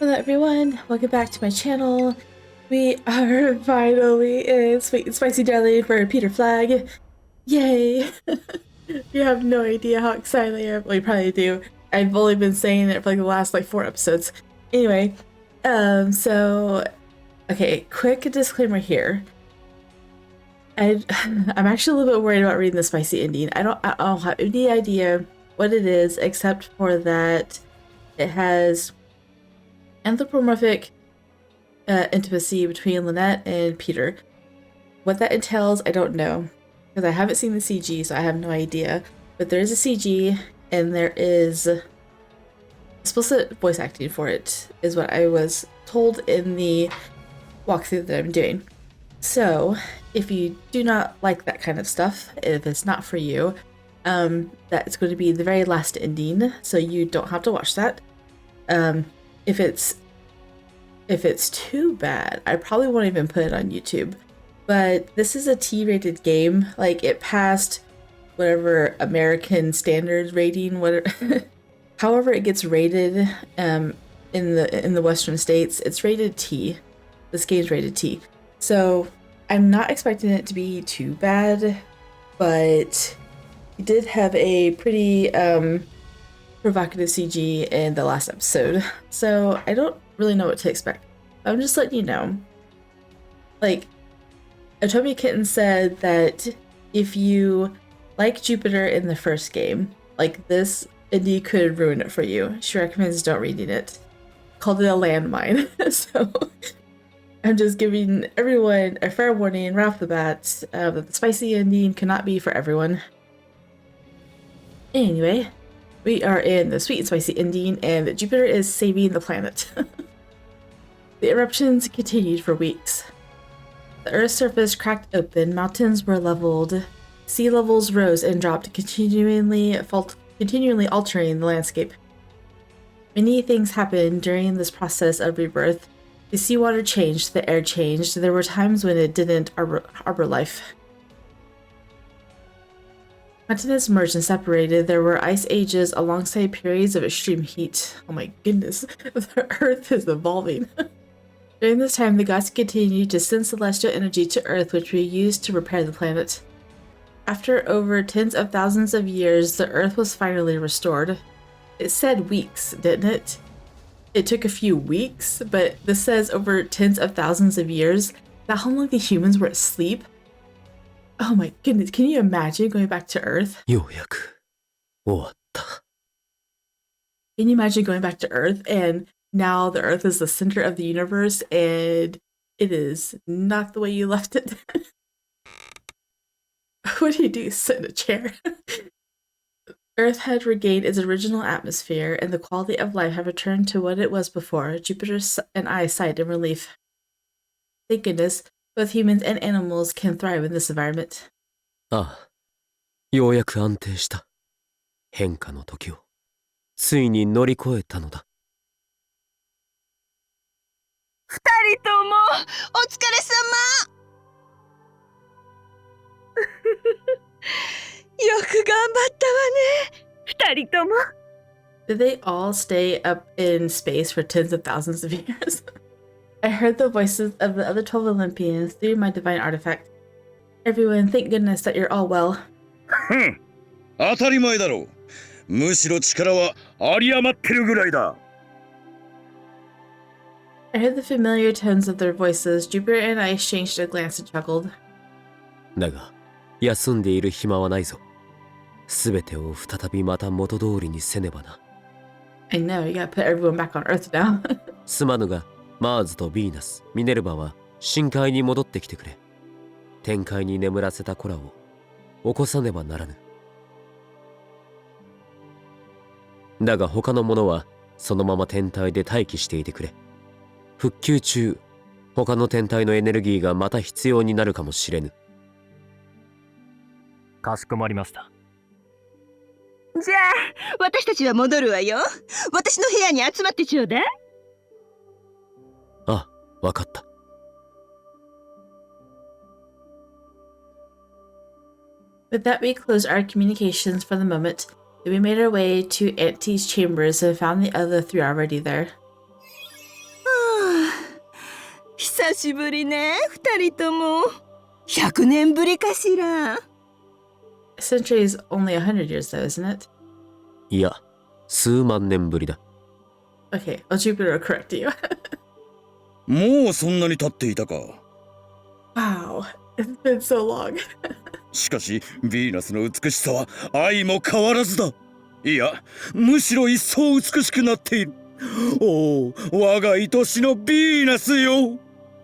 Hello everyone, welcome back to my channel. We are finally in Sweet and Spicy Deli for Peter Flage. Yay! You have no idea how excited I am. Well, you probably do. I've only been saying it for like the last 4 episodes. Anyway, okay, quick disclaimer here. I'm actually a little bit worried about reading the spicy ending. I don't have any idea what it is, except for that it has anthropomorphic intimacy between Lynette and Peter. What that entails, I don't know, because I haven't seen the CG, so I have no idea. But there is a CG, and there is explicit voice acting for it, is what I was told in the walkthrough that I'm doing. So, if you do not like that kind of stuff, if it's not for you, that's going to be the very last ending, so you don't have to watch that. If it's too bad, I probably won't even put it on YouTube. But this is a T-rated game. Like, it passed whatever American standard rating, whatever, however it gets rated in the Western states, it's rated T. This game's rated T. So I'm not expecting it to be too bad, but it did have a pretty provocative CG in the last episode, so I don't really know what to expect. I'm just letting you know. Like, Atomic Kitten said that if you like Jupiter in the first game, like this indie could ruin it for you. She recommends don't reading it. Called it a landmine. So I'm just giving everyone a fair warning right off the bat that the spicy ending cannot be for everyone. Anyway, we are in the sweet and spicy ending, and Jupiter is saving the planet. The eruptions continued for weeks. The Earth's surface cracked open, mountains were leveled, sea levels rose and dropped, continually altering the landscape. Many things happened during this process of rebirth. The seawater changed, the air changed, there were times when it didn't harbor life. Continents merged and separated. There were ice ages alongside periods of extreme heat. Oh my goodness, the Earth is evolving. During this time, the gods continued to send celestial energy to Earth, which we used to repair the planet. After over tens of thousands of years, the Earth was finally restored. It said weeks, didn't it? It took a few weeks, but this says over tens of thousands of years. That how long the humans were asleep? Oh my goodness, can you imagine going back to Earth? Can you imagine going back to Earth and now the Earth is the center of the universe and it is not the way you left it? What do you do? Sit in a chair? Earth had regained its original atmosphere and the quality of life had returned to what it was before. Jupiter and I sighed in relief. Thank goodness. Both humans and animals can thrive in this environment. ようやく安定した。変化の時をついに乗り越えたのだ。二人ともお疲れ様。よく頑張ったわね。二人とも。Did they all stay up in space for tens of thousands of years? I heard the voices of the other 12 Olympians through my divine artifact. Everyone, thank goodness that you're all well. 当たり前だろう。むしろ力は有り余ってるぐらいだ。I heard the familiar tones of their voices. Jupiter and I exchanged a glance and chuckled. だが、休んでいる暇はないぞ。すべてを再びまた元通りにせねばな。I know, you gotta put everyone back on Earth now. すまぬが、マーズとヴィーナス、ミネルヴァは深海に戻ってきてくれ。天界に眠らせた子らを起こさねばならぬ。だが他の者はそのまま天体で待機していてくれ。復旧中、他の天体のエネルギーがまた必要になるかもしれぬ。かしこまりました。じゃあ、私たちは戻るわよ。私の部屋に集まってちょうだい。あ、わかった。With that, we closed our communications for the moment. Then we made our way to Auntie's chambers and found the other 3 already there. 久しぶりね、二人とも。100年ぶりかしら。A century is only 100 years, though, isn't it? いや、数万年ぶりだ。Okay, well, Jupiter will correct you. もうそんなに経っていたか。Wow, it's been so long. しかしヴィーナスの美しさは相も変わらずだ。いや、むしろ一層美しくなっている。おお、我が愛しのヴィーナスよ。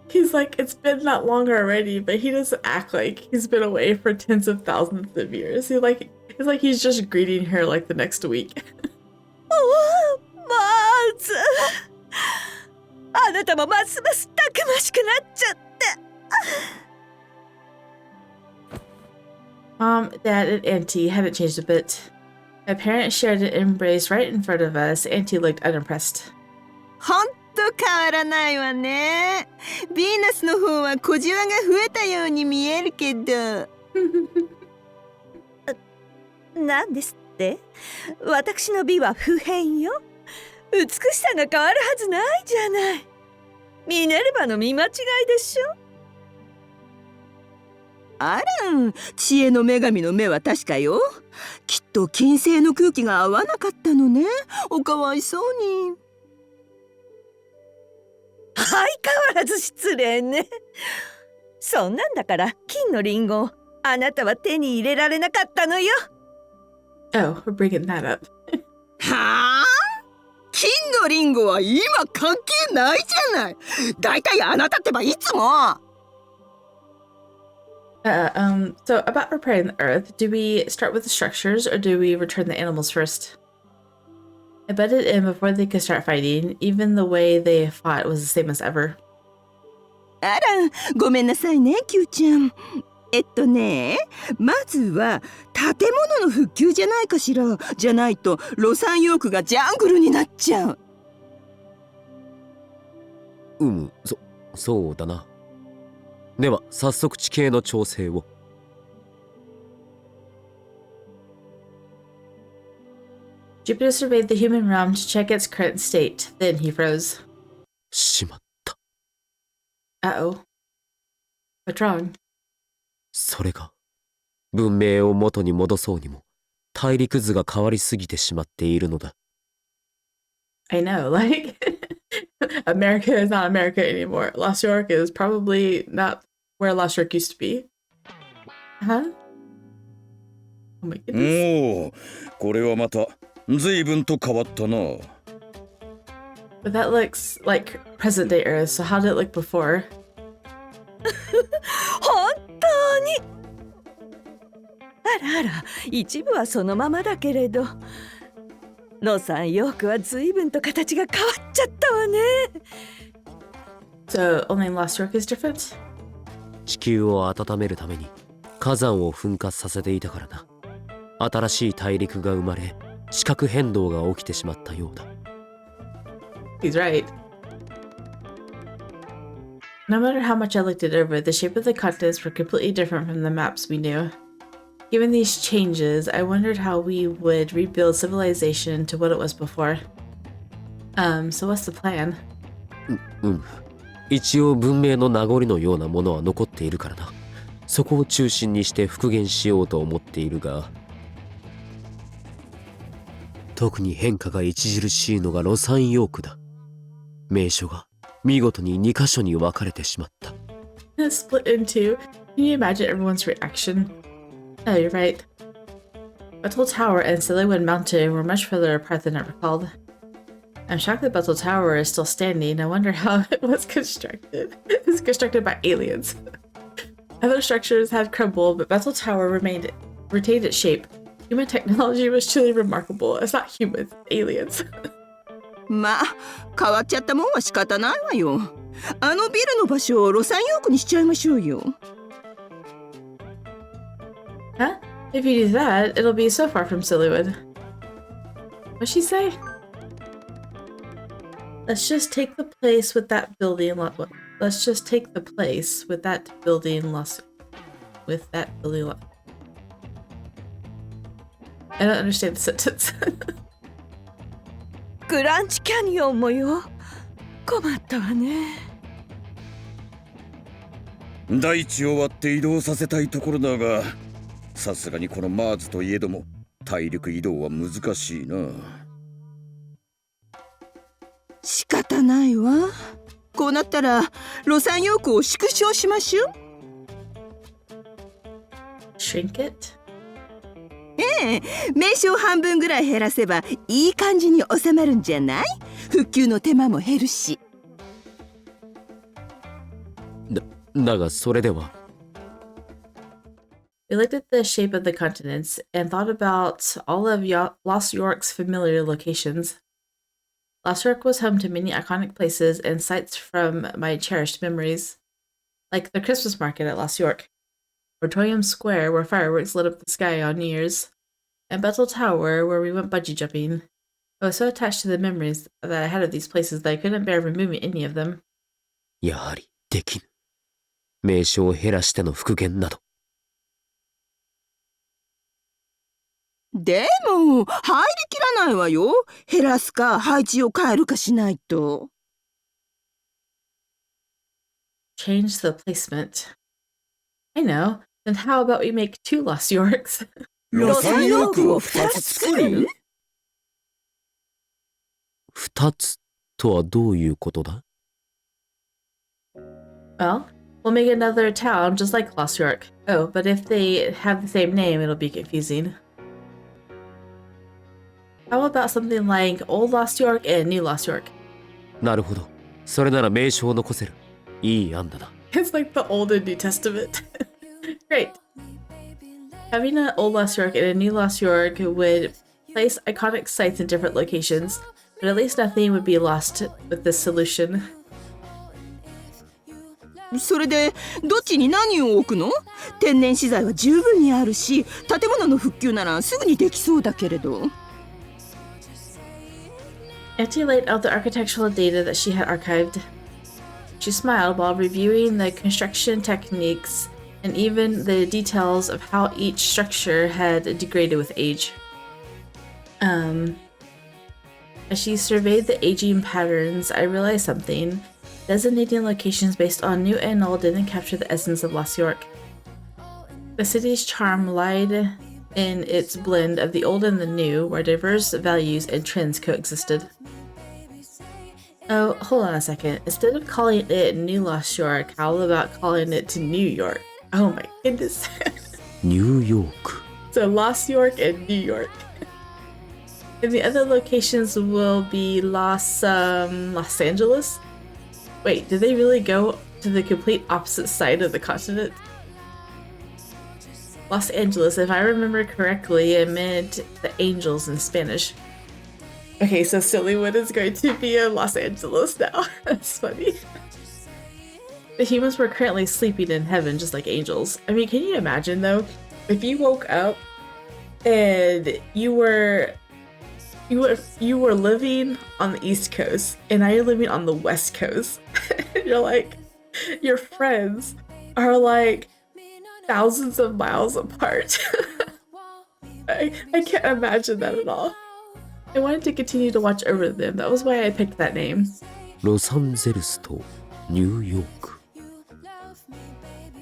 He's like, it's been that long already, but he doesn't act like he's been away for tens of thousands of years. He's like he's just greeting her like the next week. まずあなたもますますたくましくなっちゃって。Mom, Dad, and Auntie hadn't changed a bit. My parents shared an embrace right in front of us. Auntie looked unimpressed. ほんと変わらないわね。ヴィーナスの方は小じわが増えたように見えるけど。なんですって？私の美は不変よ。美しさが変わるはずないじゃない。ミネルヴァの見間違いでしょ。あら、知恵の女神の目は確かよ。きっと金星の空気が合わなかったのね。おかわいそうに。相変わらず失礼ね。そんなんだから金のリンゴをあなたは手に入れられなかったのよ。Oh, we're bringing that up. はあ？金のリンゴは今関係ないじゃない。だいたいあなたってばいつも。So about preparing the earth, do we start with the structures or do we return the animals first? I butted in before they could start fighting. Even the way they fought was the same as ever. あら、ごめんなさいね、キューちゃん。まずは建物の復旧じゃないかしら。じゃないとロサンヨークがジャングルになっちゃう。そうだな。では早速地形の調整を。Jupiter surveyed the human realm to check its current state. Then he froze. しまった。Uh-oh. What's wrong? それが文明を元に戻そうにも大陸図が変わりすぎてしまっているのだ。I know, like America is not America anymore. Lost York is probably not where Lost York used to be. Huh? Oh my goodness. おお、これはまた随分と変わったな。But that looks like present day Earth, so how did it look before? 本当に。あらあら、一部はそのままだけれど、ロサンヨークは随分と形が変わっちゃったわね。So only Lost York is different? 地球を温めるために火山を噴火させていたからな。新しい大陸が生まれ、地殻変動が起きてしまったようだ。He's right. No matter how much I looked it over, the shape of the continents were completely different from the maps we knew. Given these changes, I wondered how we would rebuild civilization to what it was before. So what's the plan? 一応文明の名残のようなものは残っているからな。そこを中心にして復元しようと思っているが、特に変化が著しいのがロサンヨークだ。名所が見事に2カ所に分かれてしまった。Split in two. Can you imagine everyone's reaction? Oh, you're right. Bethel Tower and Sillywood Mountain were much further apart than I recalled. I'm shocked that Bethel Tower is still standing. I wonder how it was constructed. It was constructed by aliens. Other structures had crumbled, but Bethel Tower retained its shape. Human technology was truly remarkable. It's not humans, aliens. まあ、変わっちゃったもんは仕方ないわよ。あのビルの場所をロサンヨークにしちゃいましょうよ。Huh? If you do that, it'll be so far from Sillywood. What'd she say? Let's just take the place with that building. Let's just take the place with that building lost. With that building lost. I don't understand the sentence. グランチキャニオンもよ。困ったわね。大地を割って移動させたいところだが、さすがにこのマーズといえども大陸移動は難しいな。仕方ないわ。こうなったらロサンヨークを縮小しましょう。Shrink it? 名称半分ぐらい減らせばいい感じに収まるんじゃない？復旧の手間も減るし。だがそれでは。We looked at the shape of the continents and thought about all of Lost York's familiar locations. Lost York was home to many iconic places and sites from my cherished memories, like the Christmas market at Lost York, Ortorium Square where fireworks lit up the sky on New Year's, and Bethel Tower where we went bungee jumping. I was so attached to the memories that I had of these places that I couldn't bear removing any of them. やはりできぬ。名称を減らしての復元など。でも入りきらないわよ。減らすか配置を変えるかしないと。Change the placement. I know. Then how about we make 2 Lost Yorks? ロサンヨークを2つ作る2つとはどういうことだ？ Well, we'll make another town just like Lost York. Oh, but if they have the same name, it'll be confusing. How about something like Old Lost York and New Lost York? なるほど。それなら名称を残せる。いい案だな。It's like the Old and New Testament. Great. Having an Old Lost York and a New Lost York would place iconic sites in different locations, but at least nothing would be lost with this solution. それでどっちに何を置くの？天然資材は十分にあるし、建物の復旧ならすぐにできそうだけれど。Auntie laid out the architectural data that she had archived. She smiled while reviewing the construction techniques and even the details of how each structure had degraded with age. As she surveyed the aging patterns, I realized something. Designating locations based on new and old didn't capture the essence of Lost York. The city's charm lied in its blend of the old and the new, where diverse values and trends coexisted. Oh, hold on a second. Instead of calling it New Lost York, how about calling it to New York? Oh my goodness. ニューヨーク。 So Lost York and New York. And the other locations will be Los Angeles? Wait, did they really go to the complete opposite side of the continent? Los Angeles, if I remember correctly, it meant the angels in Spanish. Okay, so Sillywood is going to be in Los Angeles now. That's funny. The humans were currently sleeping in heaven just like angels. I mean, can you imagine though? If you woke up and you were living on the East Coast and now you're living on the West Coast. You're like, your friends are like thousands of miles apart. I can't imagine that at all. I wanted to continue to watch over them. That was why I picked that name. ロサンゼルスとニューヨーク。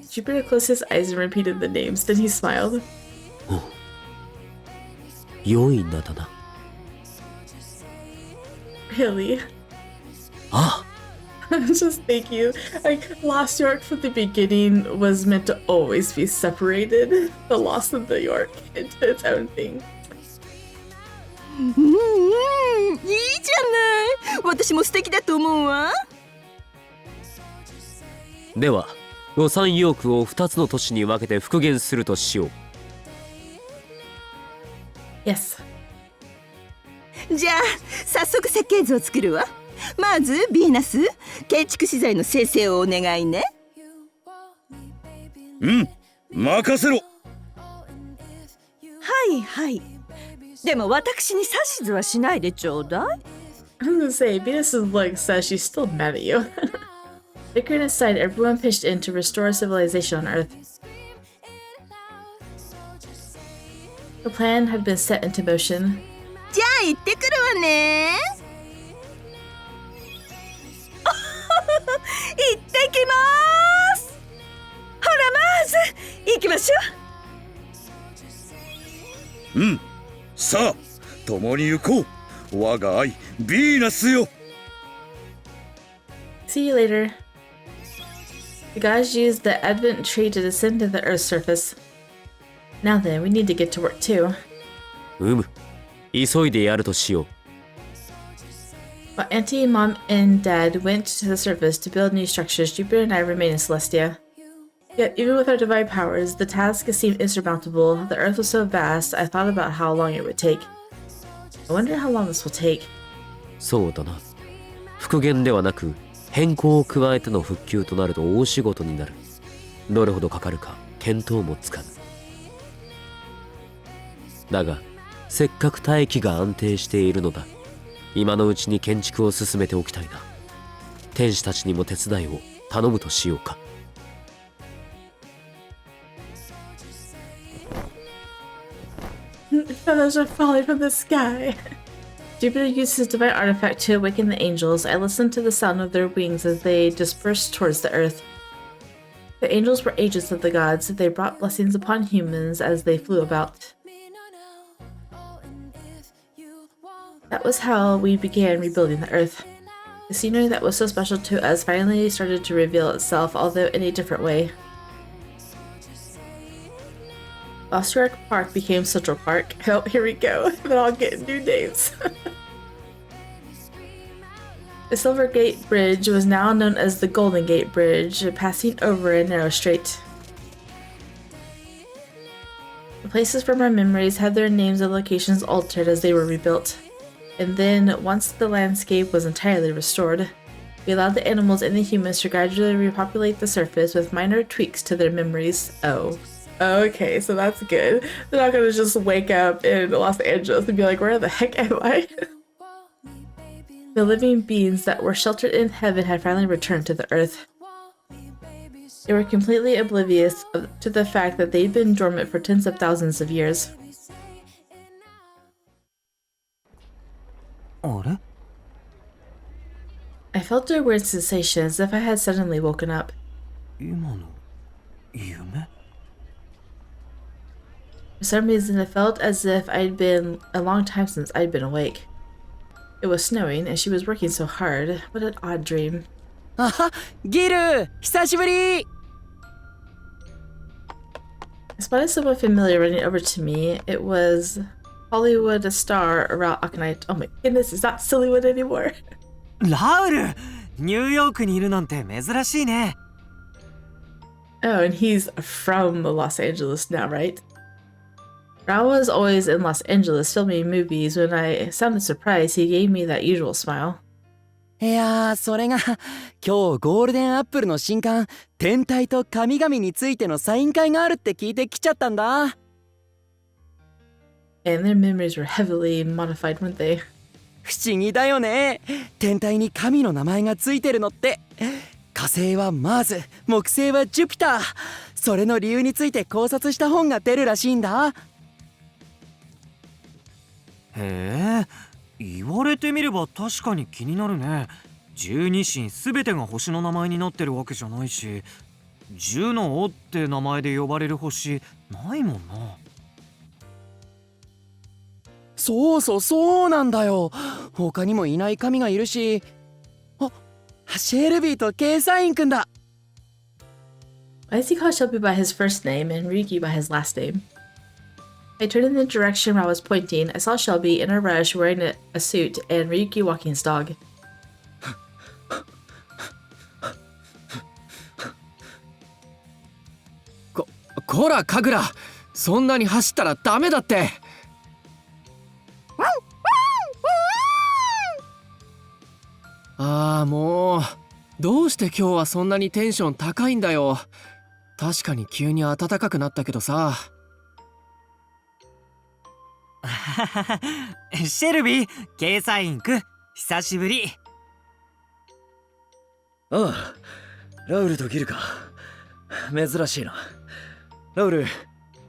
Jupiter closed his eyes and repeated the names. Then he smiled. お、良い名だな。 Really? あ、Just thank you. Like, Lost York from the beginning was meant to always be separated. The Lost of the York into its own thing. いいじゃない。私も素敵だと思うわ。では、ロサンヨークを2つの都市に分けて復元するとしよう。Yes. じゃあ早速設計図を作るわ。まずヴィーナス、建築資材の生成をお願いね。うん、任せろ。はいはい。でも私に指図はしないでちょうだい。I was gonna say, Venus's look says she's still mad at you. Bickering aside, everyone pitched in to restore civilization on Earth. The plan had been set into motion. じゃあ行ってくるわね。行ってきます。ず行きましょうん。さあ、共に行こう。我が愛、ヴィーナスよ。See you later. The gods used the Advent tree to descend to the Earth's surface. Now then, we need to get to work too. 急いでやるとしよう。While Auntie, Mom, and Dad went to the surface to build new structures, Jupiter and I remained in Celestia. Yet, even with our divine powers, the task seemed insurmountable. The Earth was so vast, I thought about how long it would take. I wonder how long this will take. そうだな。復元ではなく変更を加えての復旧となると大仕事になる。どれほどかかるか見当もつかぬ。だがせっかく大気が安定しているのだ。今のうちに建築を進めておきたいな。天使たちにも手伝いを頼むとしようか。Feathers are falling from the sky. Jupiter used his divine artifact to awaken the angels. I listened to the sound of their wings as they dispersed towards the earth. The angels were agents of the gods. They brought blessings upon humans as they flew about. That was how we began rebuilding the earth. The scenery that was so special to us finally started to reveal itself, although in a different way. Osterach Park became Central Park. Oh, here we go. They're all getting new names. The Silver Gate Bridge was now known as the Golden Gate Bridge, passing over a narrow strait. The places from our memories had their names and locations altered as they were rebuilt. And then, once the landscape was entirely restored, we allowed the animals and the humans to gradually repopulate the surface with minor tweaks to their memories. Oh. Okay, so that's good. They're not gonna just wake up in Los Angeles and be like, where the heck am I? The living beings that were sheltered in heaven had finally returned to the earth. They were completely oblivious to the fact that they'd been dormant for tens of thousands of years. I felt a weird sensation as if I had suddenly woken up. For some reason, it felt as if I'd been a long time since I'd been awake. It was snowing, and she was working so hard. What an odd dream. Giru! Hisashiburi! I spotted someone familiar running over to me. It was Hollywood star around Akanite. Oh my goodness, it's not Sillywood anymore. ラウル! ニューヨークにいるなんて珍しいね。Oh, and he's from Los Angeles now, right? Rao was always in Los Angeles filming movies. When I sounded surprised, he gave me that usual smile. いやー、それが今日ゴールデンアップルの新刊天体と神々についてのサイン会があるって聞いてきちゃったんだ。And their memories were heavily modified, weren't they? 不思議だよね。天体に神の名前がついてるのって。火星はマーズ、木星はジュピター。それの理由について考察した本が出るらしいんだ。へえ、言われてみれば確かに気になるね。十二神すべてが星の名前になってるわけじゃないし、十の尾って名前で呼ばれる星ないもんな。そうなんだよ。他にもいない神がいるし、あ、シェルビーとケイサインくんだ。Why does he call Shelby by his first name and Ryuki by his last name? I turned in the direction where I was pointing. I saw Shelby in a rush wearing a suit and Ryuki walking his dog. こらカグラ、そんなに走ったらダメだって。ああ、もうどうして今日はそんなにテンション高いんだよ。確かに急に暖かくなったけどさ。シェルビー、ケイサインク、久しぶり。ああ、ラウルとギルか。珍しいな。ラウル、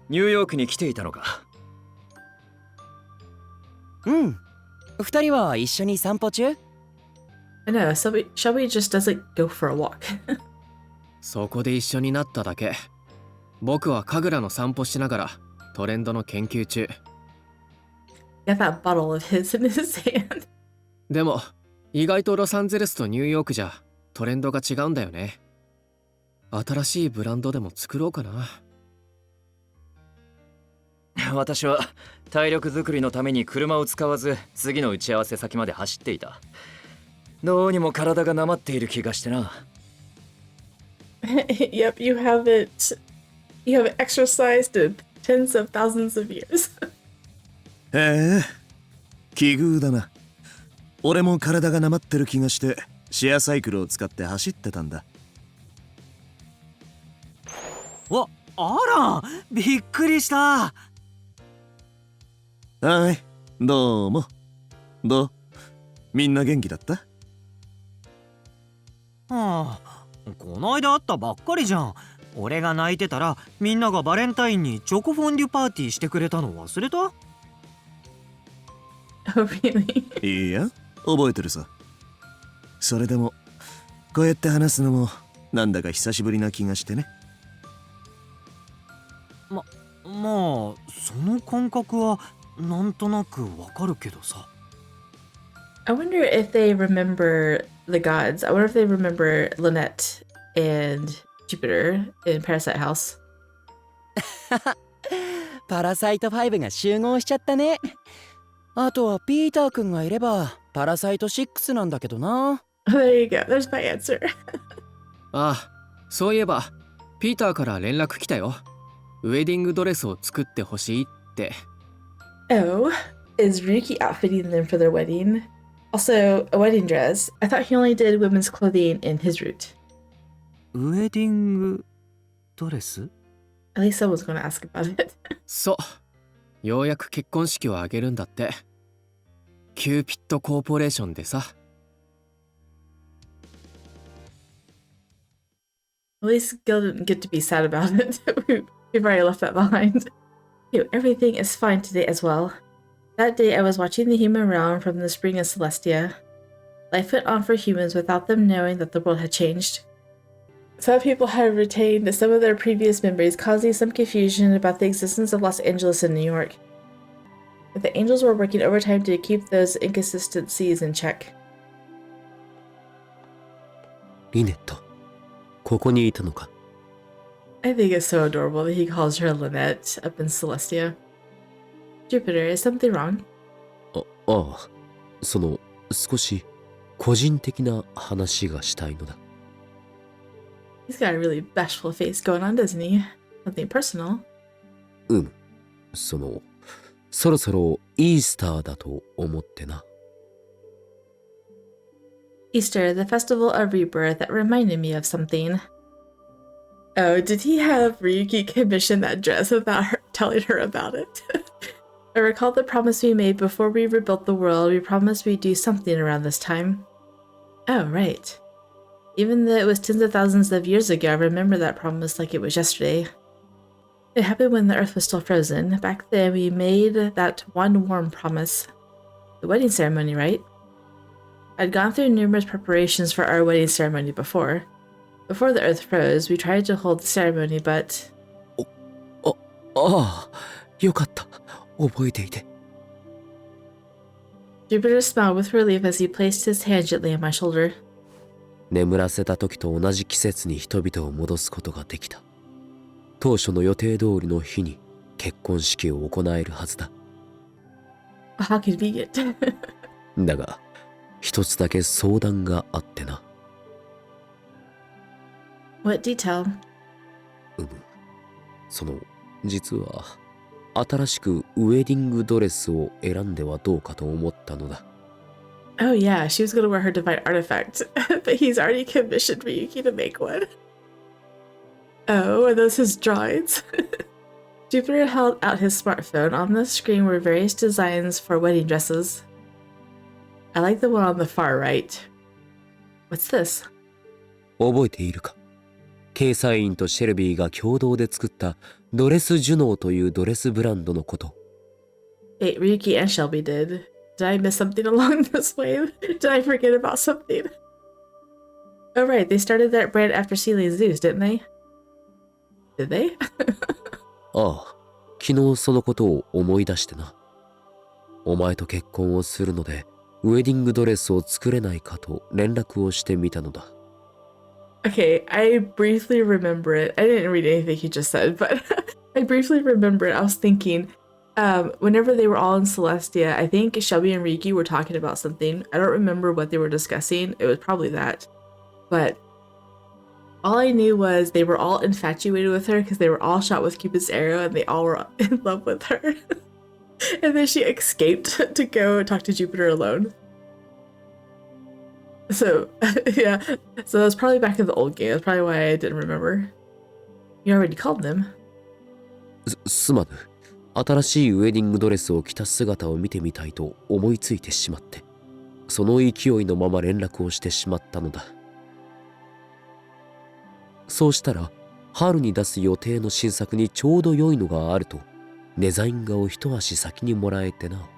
ニューヨークに来ていたのか。うん。二人は一緒に散歩中？ I know, Shelby just doesn't go for a walk. そこで一緒になっただけ。僕は神楽の散歩しながらトレンドの研究中。 Got that bottle of his in his hand. でも意外とロサンゼルスとニューヨークじゃトレンドが違うんだよね。新しいブランドでも作ろうかな。私は体力作りのために車を使わず次の打ち合わせ先まで走っていた。どうにも体がなまっている気がしてな。Yep, you haven't exercised in tens of thousands of years. へえ、奇遇だな。俺も体がなまってる気がしてシェアサイクルを使って走ってたんだ。あら、びっくりした。はい、どうも。どう？みんな元気だった？はあ、こないだ会ったばっかりじゃん。俺が泣いてたらみんながバレンタインにチョコフォンデュパーティーしてくれたの忘れた？ Oh, really? いや、覚えてるさ。それでもこうやって話すのもなんだか久しぶりな気がしてね。まあその感覚はなんとなくわかるけどさ。 I wonder if they remember the gods. I wonder if they remember Lynette and Jupiter in Parasite House. パラサイト5が集合しちゃったね。あとはピーターくんがいればパラサイト6なんだけどな。There you go. There's my answer. ああ、そういえばピーターから連絡来たよ。ウェディングドレスを作ってほしいって。 Oh, is Ryuki outfitting them for their wedding? Also, a wedding dress. I thought he only did women's clothing in his route. ウェディングドレス？ At least someone's going to ask about it. そう、ようやく結婚式を挙げるんだって。キューピッドコーポレーションでさ。 At least Gil didn't get to be sad about it. We've already left that behind. Ew, everything is fine today as well. That day I was watching the human realm from the spring of Celestia. Life went on for humans without them knowing that the world had changed. Some people had retained some of their previous memories, causing some confusion about the existence of Los Angeles and New York. But the angels were working overtime to keep those inconsistencies in check. リネット、ここにいたのか。 I think it's so adorable that he calls her Lynette up in Celestia. Jupiter, is something wrong? ああ、その少し個人的な話がしたいのだ。 He's got a really bashful face going on, doesn't he? Something personal. そのそろそろイースターだと思ってな。 Easter, the festival of rebirth, that reminded me of something. Oh, did he have Ryuki commission that dress without her telling her about it? I recall the promise we made before we rebuilt the world. We promised we'd do something around this time. Oh, right. Even though it was tens of thousands of years ago, I remember that promise like it was yesterday. It happened when the earth was still frozen. Back then, we made that one warm promise. The wedding ceremony, right? I'd gone through numerous preparations for our wedding ceremony before. Before the earth froze, we tried to hold the ceremony, but... ああ、よかった。覚えていて。 Jupiter smiled with relief as he placed his hand gently on my shoulder. 眠らせた時と同じ季節に人々を戻すことができた。当初の予定通りの日に結婚式を行えるはずだ。How convenient. だが、一つだけ相談があってな。What detail? その、実は、新しくウェディングドレスを選んではどうかと思ったのだ。Oh yeah, she was gonna wear her divine artifact, but he's already commissioned Ryuki to make one. Oh, are those his drawings? Jupiter held out his smartphone. On the screen were various designs for wedding dresses. I like the one on the far right. What's this? 覚えているか？掲載員とシェルビーが共同で作ったドレスジュノーというドレスブランドのこと。Wait, Ryuki and Shelby did. Did I miss something along this way? Did I forget about something? Oh right, they started that brand after Sealy Zeus, didn't they? Did they? ああ、昨日そのことを思い出してな。お前と結婚をするので、ウェディングドレスを作れないかと連絡をしてみたのだ。Okay, I briefly remember it. I didn't read anything he just said, but I briefly remember it. I was thinking, whenever they were all in Celestia, I think Shelby and Riki were talking about something. I don't remember what they were discussing. It was probably that. But all I knew was they were all infatuated with her because they were all shot with Cupid's arrow and they all were in love with her. And then she escaped to go talk to Jupiter alone. So, yeah. So that was probably back in the old game. That's probably why I didn't remember. You already called them. すまぬ。新しいウェディングドレスを着た姿を見てみたいと思いついてしまって、その勢いのまま連絡をしてしまったのだ。そうしたら、春に出す予定の新作にちょうど良いのがあると、デザイン画を一足先にもらえてな。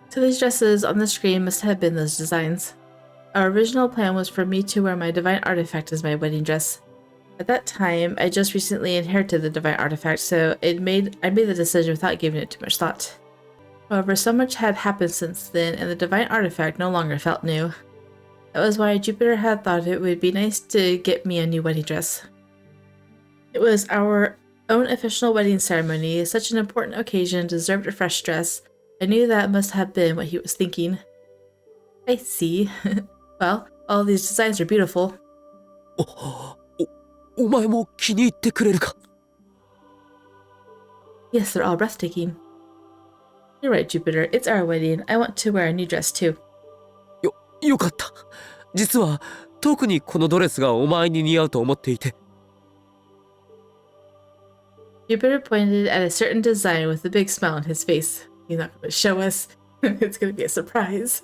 So these dresses on the screen must have been those designs. Our original plan was for me to wear my divine artifact as my wedding dress. At that time, I just recently inherited the divine artifact, so I made the decision without giving it too much thought. However, so much had happened since then, and the divine artifact no longer felt new. That was why Jupiter had thought it would be nice to get me a new wedding dress. It was our own official wedding ceremony. Such an important occasion deserved a fresh dress. I knew that must have been what he was thinking. I see. Well, all these designs are beautiful. お前も気に入ってくれるか? Yes, they're all breathtaking. You're right, Jupiter. It's our wedding. I want to wear a new dress too. よかった。実は特にこのドレスがお前に似合うと思っていて。Jupiter pointed at a certain design with a big smile on his face. He's not going to show us. It's going to be a surprise.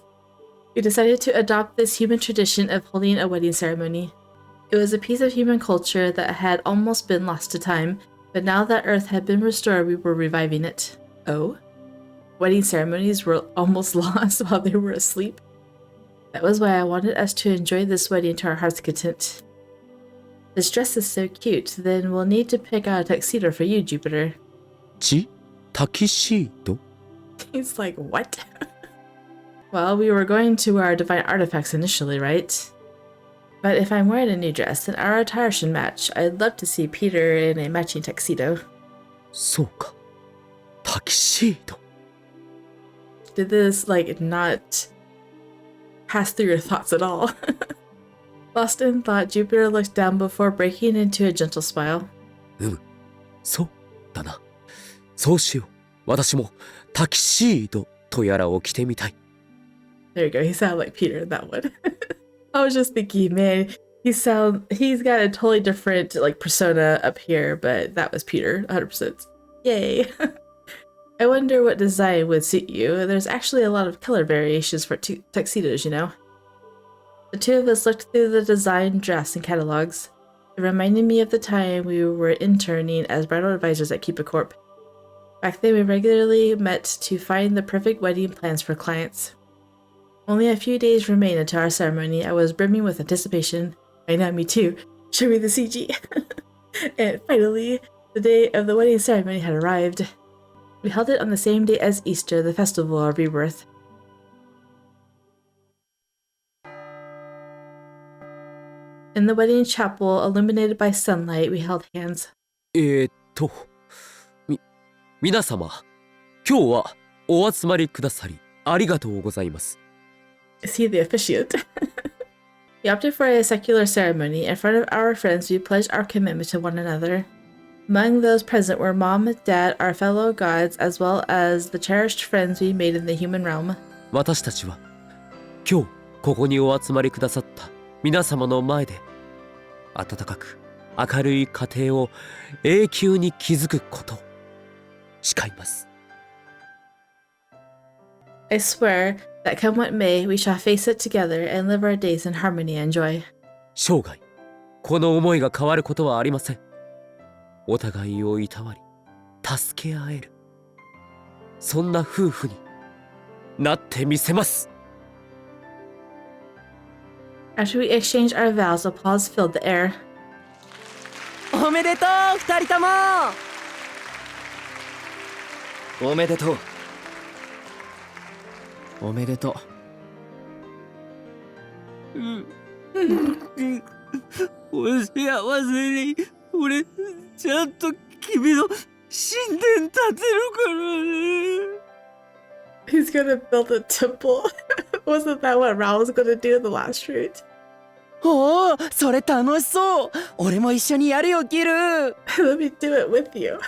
We decided to adopt this human tradition of holding a wedding ceremony. It was a piece of human culture that had almost been lost to time, but now that Earth had been restored, we were reviving it. Oh? Wedding ceremonies were almost lost while they were asleep? That was why I wanted us to enjoy this wedding to our heart's content. This dress is so cute, then we'll need to pick out a tuxedo for you, Jupiter. タキシード? He's like, what? Well, we were going to wear our divine artifacts initially, right? But if I'm wearing a new dress, then our attire should match. I'd love to see Peter in a matching tuxedo. そうか。タキシード。Did this, not pass through your thoughts at all? Lost in thought, Jupiter looked down before breaking into a gentle smile. そうだな。そうしよう。私もタキシードとやらを着てみたい。There you go. He sounded like Peter in that one. I was just thinking, man, he's got a totally different persona up here, but that was Peter, 100%. Yay. I wonder what design would suit you. There's actually a lot of color variations for tuxedos, you know. The two of us looked through the design drafts and catalogs. It reminded me of the time we were interning as bridal advisors at Cupid Corp. Back then, we regularly met to find the perfect wedding plans for clients. Only a few days remained until our ceremony. I was brimming with anticipation. I know, me too. Show me the CG. And finally, the day of the wedding ceremony had arrived. We held it on the same day as Easter, the festival of rebirth. In the wedding chapel, illuminated by sunlight, we held hands. 皆様、今日はお集まりくださりありがとうございます。Is he the officiant? We opted for a secular ceremony. In front of our friends, we pledged our commitment to one another. Among those present were Mom, Dad, our fellow gods, as well as the cherished friends we made in the human realm. 私たちは今日ここにお集まりくださった皆様の前で温かく明るい家庭を永久に築くことを誓います。I swear that come what may, we shall face it together and live our days in harmony and joy. 生涯この思いが変わることはありません。お互いをいたわり助け合えるそんな夫婦になってみせます。 After we exchanged our vows, applause filled the air. おめでとう二人とも。おめでとう。おめでとお幸せに。俺ちゃんと君の神殿建てるからね。 He's gonna build a temple. Wasn't that what Ra was gonna do in the last route? う。おお、それ楽しそう。俺も一緒にやるよキル。 Let me do it with you.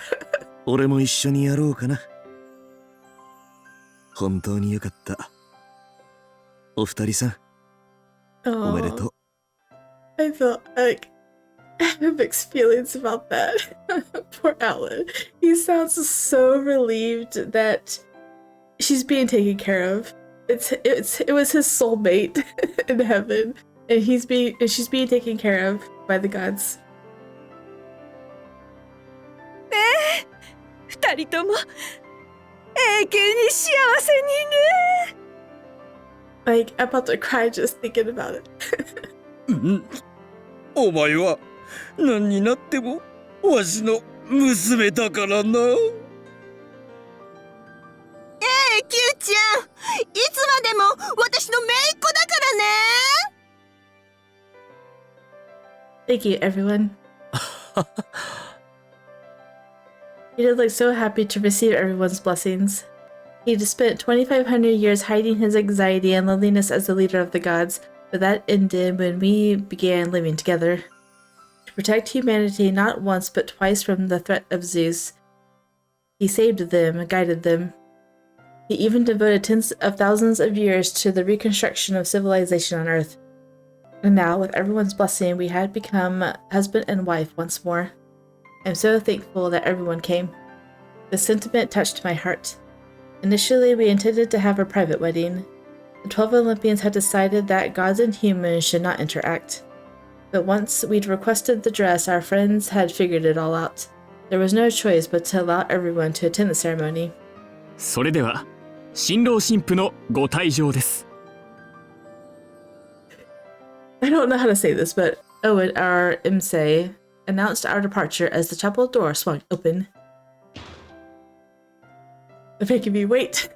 俺も一緒にやろうかな。本当によかった。お二人さん、おめでとう。I felt like I have mixed feelings about that. Poor Alan. He sounds so relieved that she's being taken care of. It was his soulmate in heaven, and she's being taken care of by the gods. 二人とも永久に幸せにね。 Like, I'm about to cry just thinking about it. お前は何になってもわしの娘だからな。キューちゃん、いつまでも私の姪っ子だからね。 Thank you, everyone. He did look so happy to receive everyone's blessings. He'd spent 2,500 years hiding his anxiety and loneliness as the leader of the gods, but that ended when we began living together. To protect humanity not once but twice from the threat of Zeus, he saved them, guided them. He even devoted tens of thousands of years to the reconstruction of civilization on Earth. And now, with everyone's blessing, we had become husband and wife once more. I'm so thankful that everyone came. The sentiment touched my heart. Initially, we intended to have a private wedding. The 12 Olympians had decided that gods and humans should not interact. But once we'd requested the dress, our friends had figured it all out. There was no choice but to allow everyone to attend the ceremony. それでは新郎新婦のご退場です。 I don't know how to say this, but Owen, our Imse, announced our departure as the chapel door swung open. They're making me wait.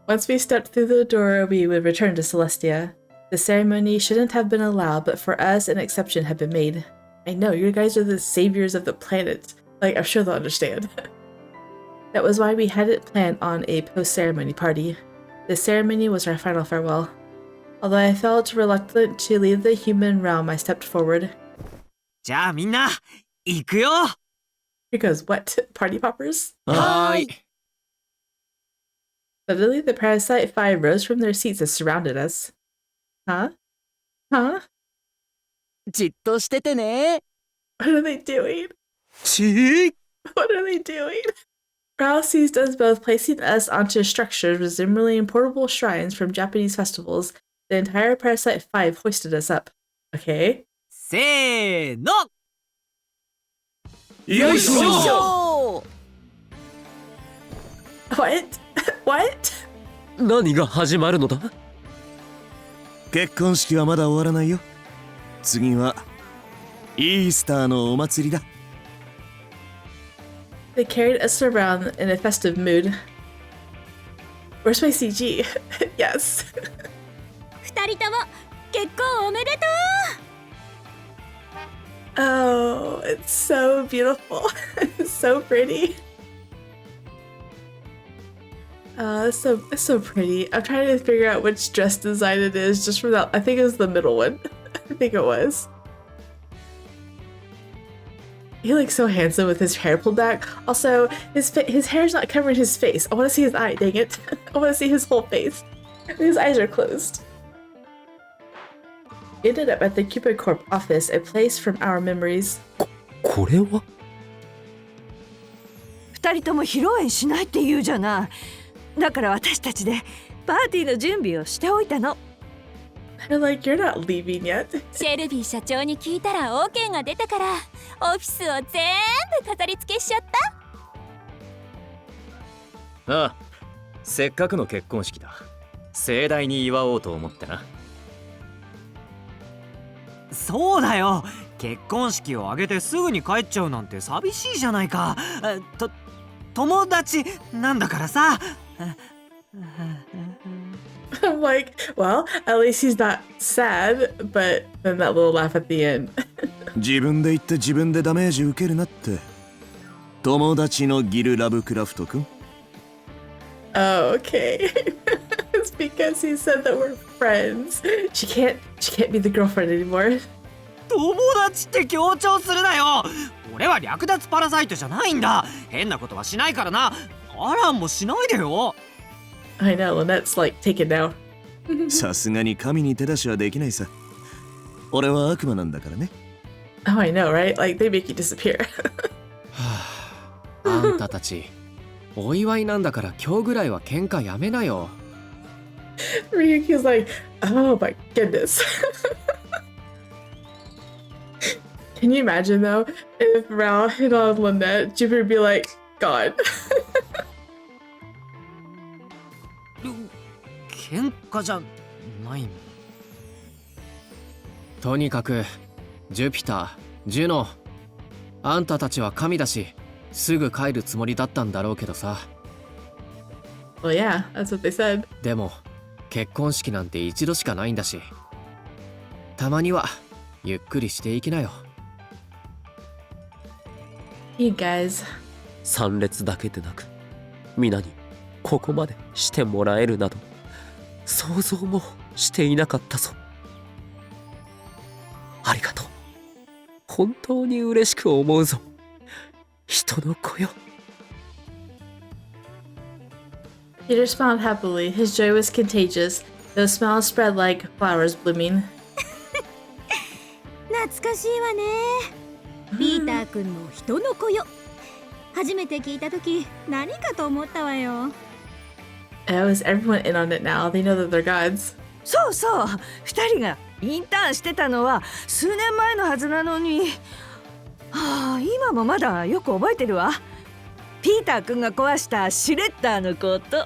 Once we stepped through the door, we would return to Celestia. The ceremony shouldn't have been allowed, but for us, an exception had been made. I know, you guys are the saviors of the planet. Like, I'm sure they'll understand. That was why we hadn't planned on a post-ceremony party. The ceremony was our final farewell. Although I felt reluctant to leave the human realm, I stepped forward. じゃあみんな行くよ。 Here goes what? Party poppers? はーい。 Suddenly, the Parasite Five rose from their seats and surrounded us. Huh? Huh? じっとしててね。 What are they doing? ちー。 What are they doing? Rao seized us both, placing us onto structures resembling portable shrines from Japanese festivals. The entire Parasite Five hoisted us up. Okay. せーの。よいしよいしょ。ょ。 What? What? 何が始まるのだ？結婚式はまだ終わらないよ。次はイースターのお祭りだ。 They carried us around in a festive mood. Where's my CG? Yes. 二人とも結婚おめでと Oh, it's so beautiful. It's so pretty. It's so pretty. I'm trying to figure out which dress design it is just from that. I think it was the middle one. I think it was. He looks so handsome with his hair pulled back. Also, his hair's not covering his face. I want to see his eye, dang it. I want to see his whole face. His eyes are closed. We ended up at the Cupid Corp office, a place from our memories. これは？二人とも披露宴しないって言うじゃない。だから私たちでパーティーの準備をしておいたの。 They're like, you're not leaving yet. う。シェルビー社長に聞いたら OK が出たからオフィスを全部飾り付けしちゃった。ああ、せっかくの結婚式だ。盛大に祝おうと思ってな。そうだよ。結婚式を挙げてすぐに帰っちゃうなんて寂しいじゃないか。友達なんだからさ。I'm like, well, at least he's not sad, but then that little laugh at the end. 自分で言って自分でダメージ受けるなって。友達のギル・ラブクラフト君。Oh, okay. It's because he said that we're friends. She can't be the girlfriend anymore. 友達って強調するなよ。俺は略奪パラサイトじゃないんだ。変なことはしないからな。アランもしないでよ。I know, Lynette's like taken down. さすがに神に手出しはできないさ。俺は悪魔なんだからね。Oh, I know, right? Like they make you disappear. あんたたち、お祝いなんだから今日ぐらいは喧嘩やめなよ。Ryuki's like, oh my goodness. Can you imagine though if Rao hit on Lynette, Jupiter would be like, God. 喧嘩じゃない。とにかくジュピター、ジュノ、あんたたちは神だし、すぐ帰るつもりだったんだろうけどさ。Well, yeah, that's what they said. でも結婚式なんて一度しかないんだし、たまにはゆっくりしていきなよ。You guys. 参列だけでなく皆にここまでしてもらえるなど想像もしていなかったぞ。ありがとう。本当に嬉しく思うぞ。人の子よ。Peter smiled happily. His joy was contagious. Those smiles spread like flowers blooming. 懐かしいわね。ピーター君の人の子よ。初めて聞いたとき何かと思ったわよ。Oh, is everyone in on it now? They know that they're gods. そうそう、二人がインターンしてたのは数年前のはずなのに、今もまだよく覚えてるわ。ピーター君が壊したシュレッダーのこと。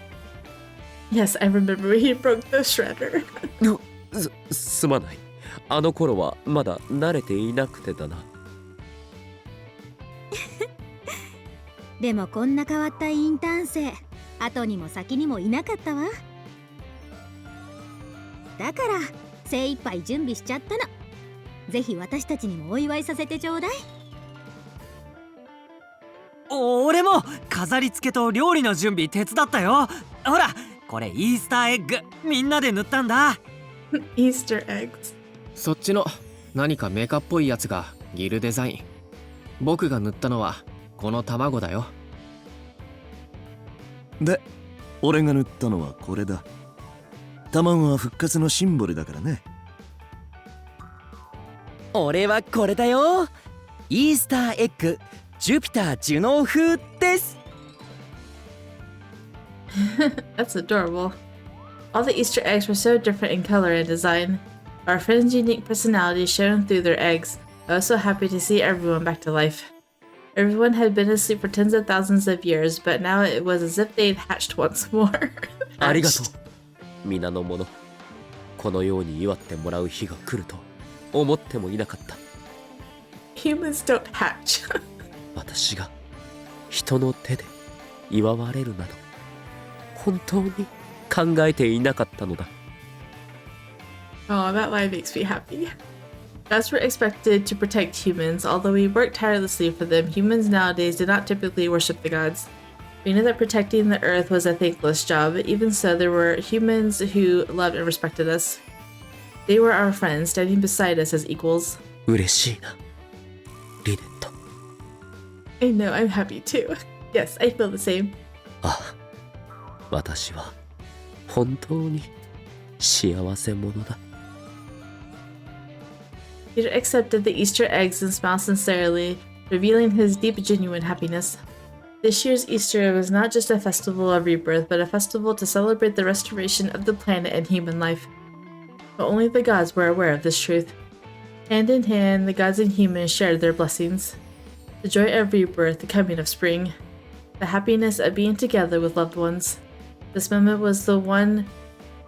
Yes, I remember he broke the shredder. すまない。あの頃はまだ慣れていなくてだな。でもこんな変わったインターン生、後にも先にもいなかったわ。だから精一杯準備しちゃったの。ぜひ私たちにもお祝いさせてちょうだい。俺も飾り付けと料理の準備手伝ったよ。ほら、これイースターエッグ、みんなで塗ったんだ。Easter eggs. そっちの何かメカっぽいやつがギルデザイン。僕が塗ったのはこの卵だよ。で、俺が塗ったのはこれだ。卵は復活のシンボルだからね。俺はこれだよ。イースターエッグ、ジュピタージュノー風です。That's adorable. All the Easter eggs were so different in color and design. Our friends' unique personalities shone through their eggs. I was so happy to see everyone back to life. Everyone had been asleep for tens of thousands of years, but now it was as if they'd hatched once more. ありがとう。皆の者、このように祝ってもらう日が来ると思ってもいなかった。Humans don't hatch. 私が人の手で祝われるなど本当に考えていなかったのだ。Oh, that line makes me happy. Gods were expected to protect humans. Although we worked tirelessly for them, humans nowadays do not typically worship the gods. We knew that protecting the earth was a thankless job. Even so, there were humans who loved and respected us. They were our friends, standing beside us as equals. 嬉しいな、リネット。I know, I'm happy too. Yes, I feel the same. ああ、私は本当に幸せ者だ。Peter accepted the Easter eggs and smiled sincerely, revealing his deep, genuine happiness. This year's Easter was not just a festival of rebirth, but a festival to celebrate the restoration of the planet and human life. But only the gods were aware of this truth. Hand in hand, the gods and humans shared their blessings. The joy of rebirth, the coming of spring. The happiness of being together with loved ones. This moment was the one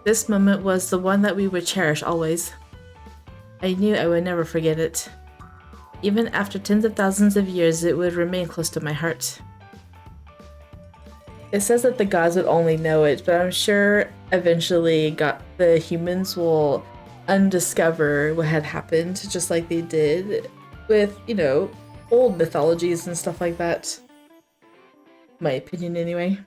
that we would cherish always. I knew I would never forget it. Even after tens of thousands of years, it would remain close to my heart. It says that the gods would only know it, but I'm sure eventually the humans will undiscover what had happened, just like they did with, old mythologies and stuff like that. My opinion, anyway.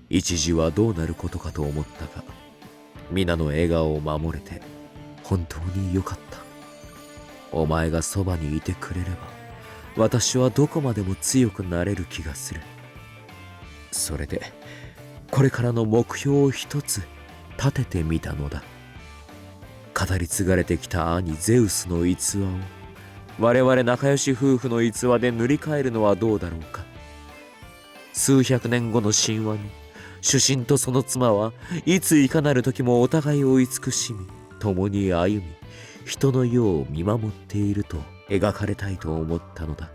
一時はどうなることかと思ったが、皆の笑顔を守れて本当に良かった。お前がそばにいてくれれば、私はどこまでも強くなれる気がする。それでこれからの目標を一つ立ててみたのだ。語り継がれてきた兄ゼウスの逸話を我々仲良し夫婦の逸話で塗り替えるのはどうだろうか。数百年後の神話に主神とその妻はいついかなる時もお互いを慈しみ、共に歩み、人の世を見守っていると描かれたいと思ったのだ。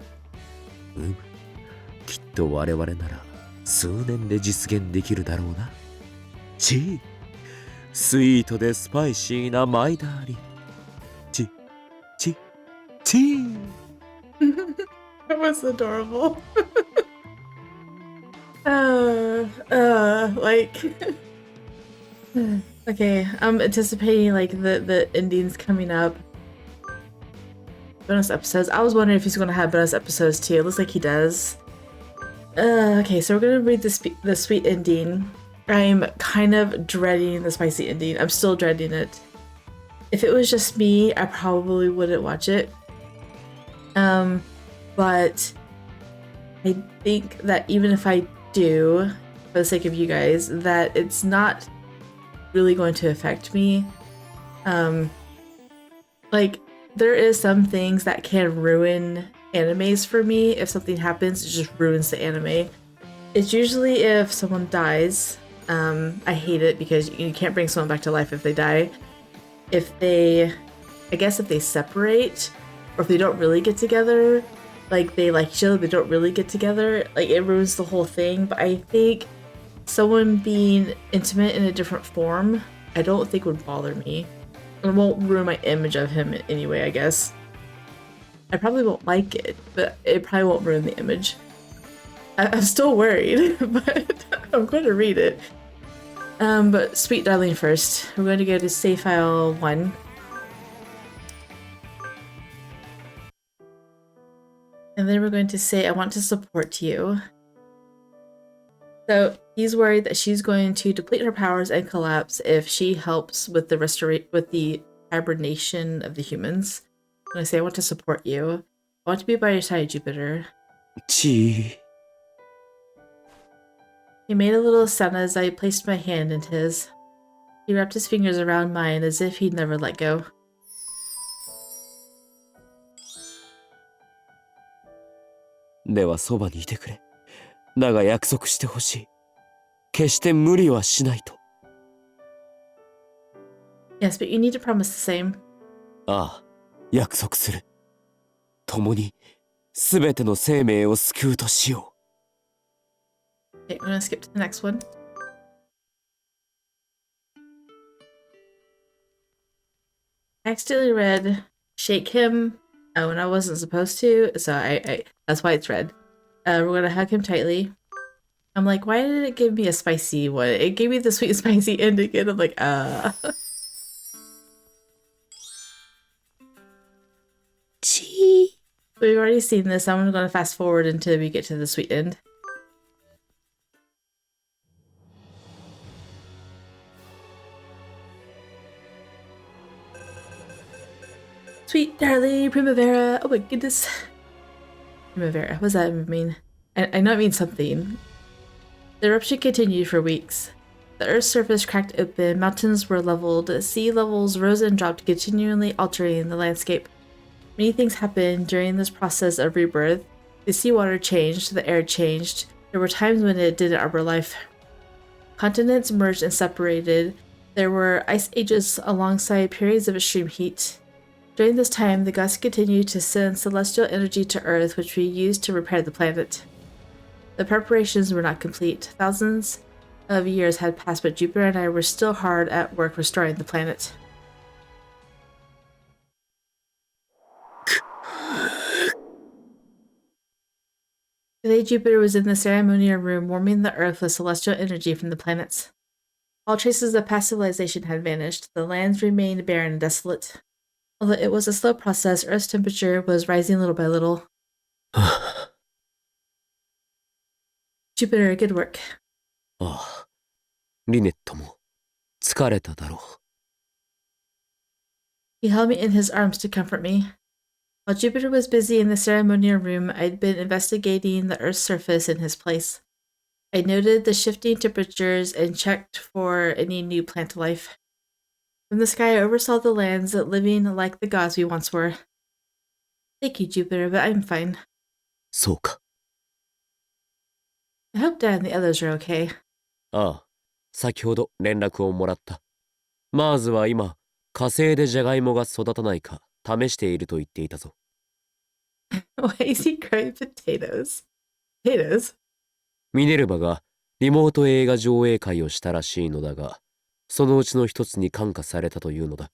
きっと我々なら数年で実現できるだろうな。スイートでスパイシーなマイダーリン。That was adorable. Okay, I'm anticipating like the endings coming up. Bonus episodes. I was wondering if he's gonna have bonus episodes too. It looks like he does. Okay, so we're gonna read the sweet ending. I'm kind of dreading the spicy ending. I'm still dreading it. If it was just me, I probably wouldn't watch it. But I think that even if I do, for the sake of you guys, that it's not really going to affect me. Like, there is some things that can ruin animes for me. If something happens, it just ruins the anime. It's usually if someone dies. I hate it because you can't bring someone back to life if they die. I guess if they separate, or if they don't really get together, like they like each other but don't really get together, like it ruins the whole thing. But I think someone being intimate in a different form, I don't think would bother me. It won't ruin my image of him anyway, I guess. I probably won't like it, but it probably won't ruin the image. I'm still worried, but I'm going to read it. But Sweet Darling first. We're going to go to save file 1. And then we're going to say, I want to support you. So he's worried that she's going to deplete her powers and collapse if she helps with the hibernation of the humans. I'm going to say, I want to support you. I want to be by your side, Jupiter. Gee. He made a little sound as I placed my hand in his. He wrapped his fingers around mine as if he'd never let go. Deはそばにいてくれ。だが約束してほしい。決して無理はしないと。Yes, but you need to promise the same. ああ、約束する。共にすべての生命を救うとしよう。Okay, I'm gonna skip to the next one. I accidentally read shake him. Oh, and I wasn't supposed to, so I that's why it's red. We're gonna hug him tightly. I'm like, why did it give me a spicy one? It gave me the sweet spicy end again. I'm like, Gee. We've already seen this. I'm gonna fast forward until we get to the sweet end. Sweet darling Primavera. Oh my goodness. Primavera. What does that mean? I know it means something. The eruption continued for weeks. The Earth's surface cracked open, mountains were leveled, sea levels rose and dropped, continually altering the landscape. Many things happened during this process of rebirth. The seawater changed, the air changed. There were times when it didn't arbor life. Continents merged and separated. There were ice ages alongside periods of extreme heat. During this time, the gods continued to send celestial energy to Earth, which we used to repair the planet. The preparations were not complete. Thousands of years had passed, but Jupiter and I were still hard at work restoring the planet. Today, Jupiter was in the ceremonial room, warming the Earth with celestial energy from the planets. All traces of past civilization had vanished. The lands remained barren and desolate. Although it was a slow process, Earth's temperature was rising little by little. Jupiter, good work. ああ、リネットも疲れただろう。He held me in his arms to comfort me. While Jupiter was busy in the ceremonial room, I'd been investigating the Earth's surface in his place. I noted the shifting temperatures and checked for any new plant life. From the sky, I oversaw the lands living like the gods we once were. Thank you, Jupiter, but I'm fine. そうか。I hope Dad and the others are okay. ああ、先ほど連絡をもらった。マーズは今、火星でジャガイモが育たないか試していると言っていたぞ。Why is he growing potatoes? Potatoes? ミネルヴァがリモート映画上映会をしたらしいのだが、そのうちの一つに感化されたというのだ。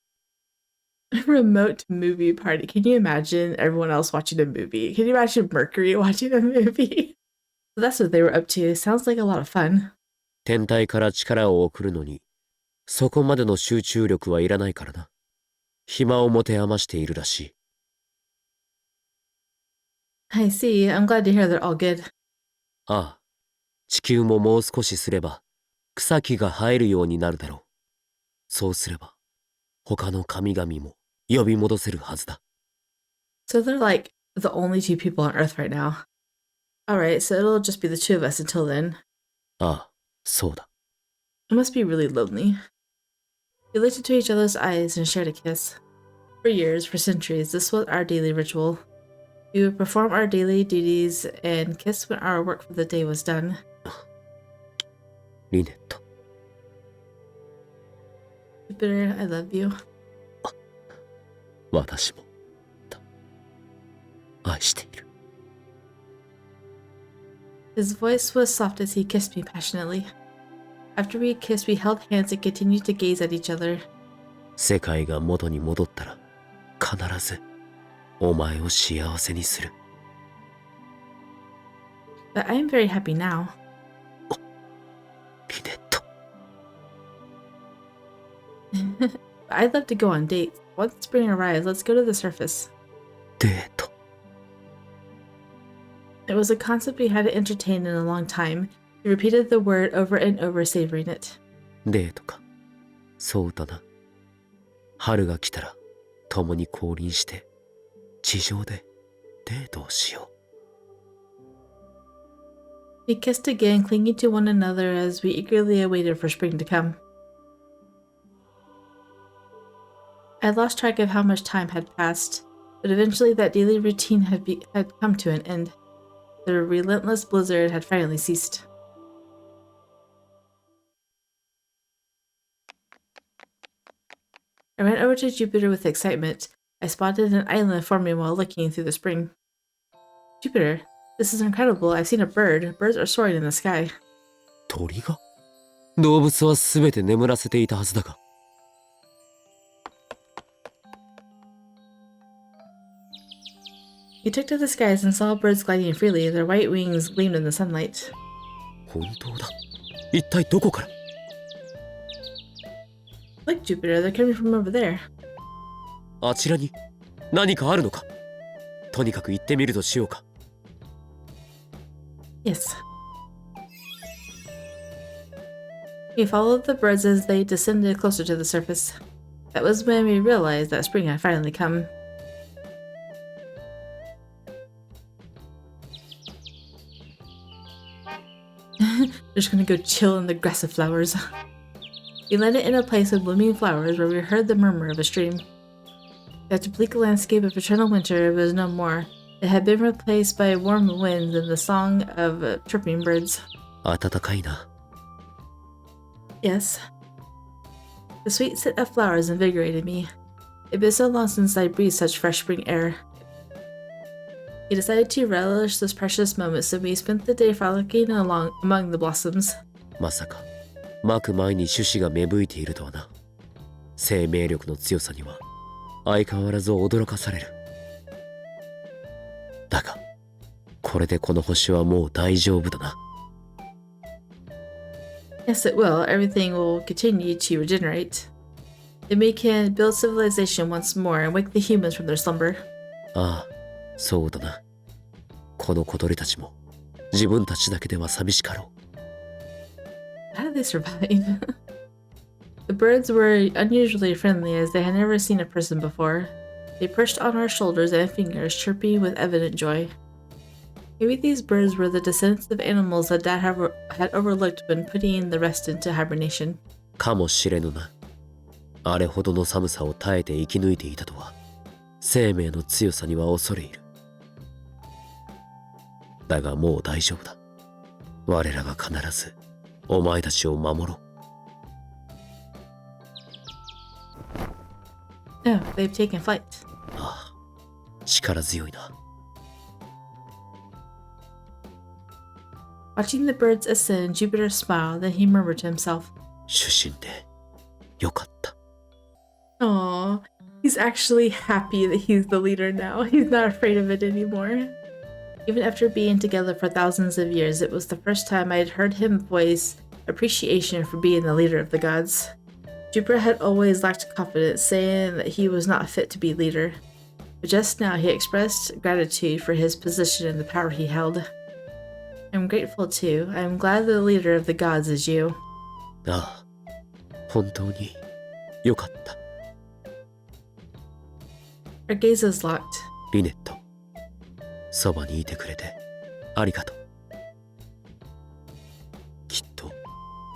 Remote movie party. Can you imagine everyone else watching a movie? Can you imagine Mercury watching a movie? So that's what they were up to. Sounds like a lot of fun. 天体から力を送るのに、そこまでの集中力はいらないからな。暇を持て余しているらしい。I see. I'm glad to hear they're all good. ああ、地球ももう少しすれば草木が生えるようになるだろう。そうすれば他の神々も呼び戻せるはずだ。So they're like the only two people on Earth right now. Alright, so it'll just be the two of us until then. ああ、そうだ。It must be really lonely. We looked into each other's eyes and shared a kiss. For years, for centuries, this was our daily ritual. We would perform our daily duties and kiss when our work for the day was done. リネット。Jupiter, I love you. 私も愛している。His voice was soft as he kissed me passionately. After we kissed, we held hands and continued to gaze at each other. 世界が元に戻ったら必ずお前を幸せにする。 But I am very happy now. リネット。 I'd love to go on dates. Once spring arrives, let's go to the surface. デート。 It was a concept we hadn't entertained in a long time. He repeated the word over and over, savoring it. デートか。そうだな。春が来たら共に降臨して地上でデートをしよう。 We kissed again, clinging to one another as we eagerly awaited for spring to come. I lost track of how much time had passed, but eventually that daily routine had come to an end. The relentless blizzard had finally ceased. I ran over to Jupiter with excitement. I spotted an island forming while looking through the spring. Jupiter, this is incredible. I've seen a bird. Birds are soaring in the sky. 鳥が？動物はすべて眠らせていたはずだが。 He took to the skies and saw birds gliding freely. Their white wings gleamed in the sunlight. 本当だ。一体どこから？ Look, Jupiter, they're coming from over there. あちらに何かあるのか？とにかく行ってみるとしようか。 Yes. We followed the birds as they descended closer to the surface. That was when we realized that spring had finally come. They're just gonna go chill in the grass of flowers. We landed in a place of blooming flowers where we heard the murmur of a stream. That bleak landscape of eternal winter was no more. It had been replaced by warm winds and the song of chirping birds. 暖かいな。 Yes. The sweet scent of flowers invigorated me. It'd been so long since I breathed such fresh spring air. We decided to relish this precious moment, so we spent the day frolicking along among the blossoms. まさかまく前に種子が芽吹いているとはな。生命力の強さには相変わらず驚かされる。だがこれでこの星はもう大丈夫だな。 Yes, it will. Everything will continue to regenerate. Then we can build civilization once more and wake the humans from their slumber. ああ、そうだな。この小鳥たちも自分たちだけでは寂しかろう。 How did they survive? The birds were unusually friendly as they had never seen a person before. They perched on our shoulders and fingers, chirping with evident joy. Maybe these birds were the descendants of animals that Dad had overlooked when putting the rest into hibernation. かもしれぬな。あれほどの寒さを耐えて生き抜いていたとは、生命の強さには恐れ入る。だがもう大丈夫だ。我らが必ずお前たちを守ろう。 Oh, they've taken flight. ああ、力強いな。 Watching the birds ascend, Jupiter smiled, then he murmured to himself. 主神でよかった。 Aww, he's actually happy that he's the leader now. He's not afraid of it anymore. Even after being together for thousands of years, it was the first time I had heard him voice appreciation for being the leader of the gods. Jupiter had always lacked confidence, saying that he was not fit to be leader. But just now he expressed gratitude for his position and the power he held. I'm grateful too. I'm glad the leader of the gods is you. ああ、本当によかった。 Our gazes locked. リネット、そばにいてくれてありがとう。きっと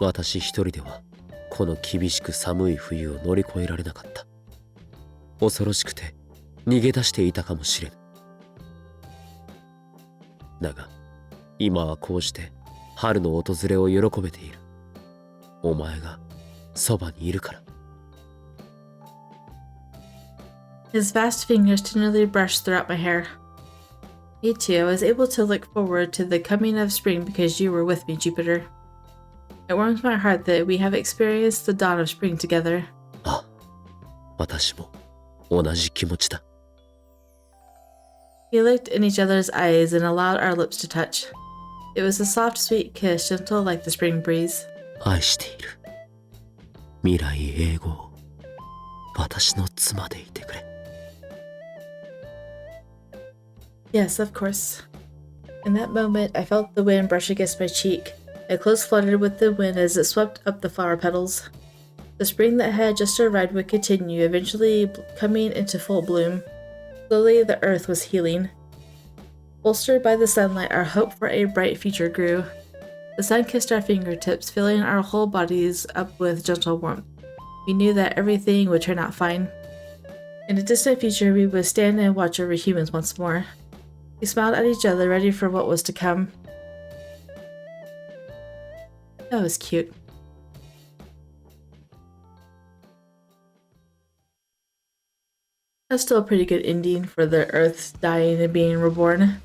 私一人ではこの厳しく寒い冬を乗り越えられなかった。恐ろしくて逃げ出していたかもしれん。だが今はこうして春の訪れを喜べている。お前がそばにいるから。 His vast fingers tenderly brushed throughout my hair. Me too. I was able to look forward to the coming of spring because you were with me, Jupiter. It warms my heart that we have experienced the dawn of spring together. あ、私も同じ気持ちだ。We looked in each other's eyes and allowed our lips to touch. It was a soft, sweet kiss, gentle like the spring breeze. 愛している。未来永劫、私の妻でいてくれ。Yes, of course. In that moment, I felt the wind brush against my cheek. My clothes fluttered with the wind as it swept up the flower petals. The spring that had just arrived would continue, eventually coming into full bloom. Slowly, the earth was healing. Bolstered by the sunlight, our hope for a bright future grew. The sun kissed our fingertips, filling our whole bodies up with gentle warmth. We knew that everything would turn out fine. In a distant future, we would stand and watch over humans once more. We smiled at each other, ready for what was to come. That was cute. That's still a pretty good ending for the Earth dying and being reborn.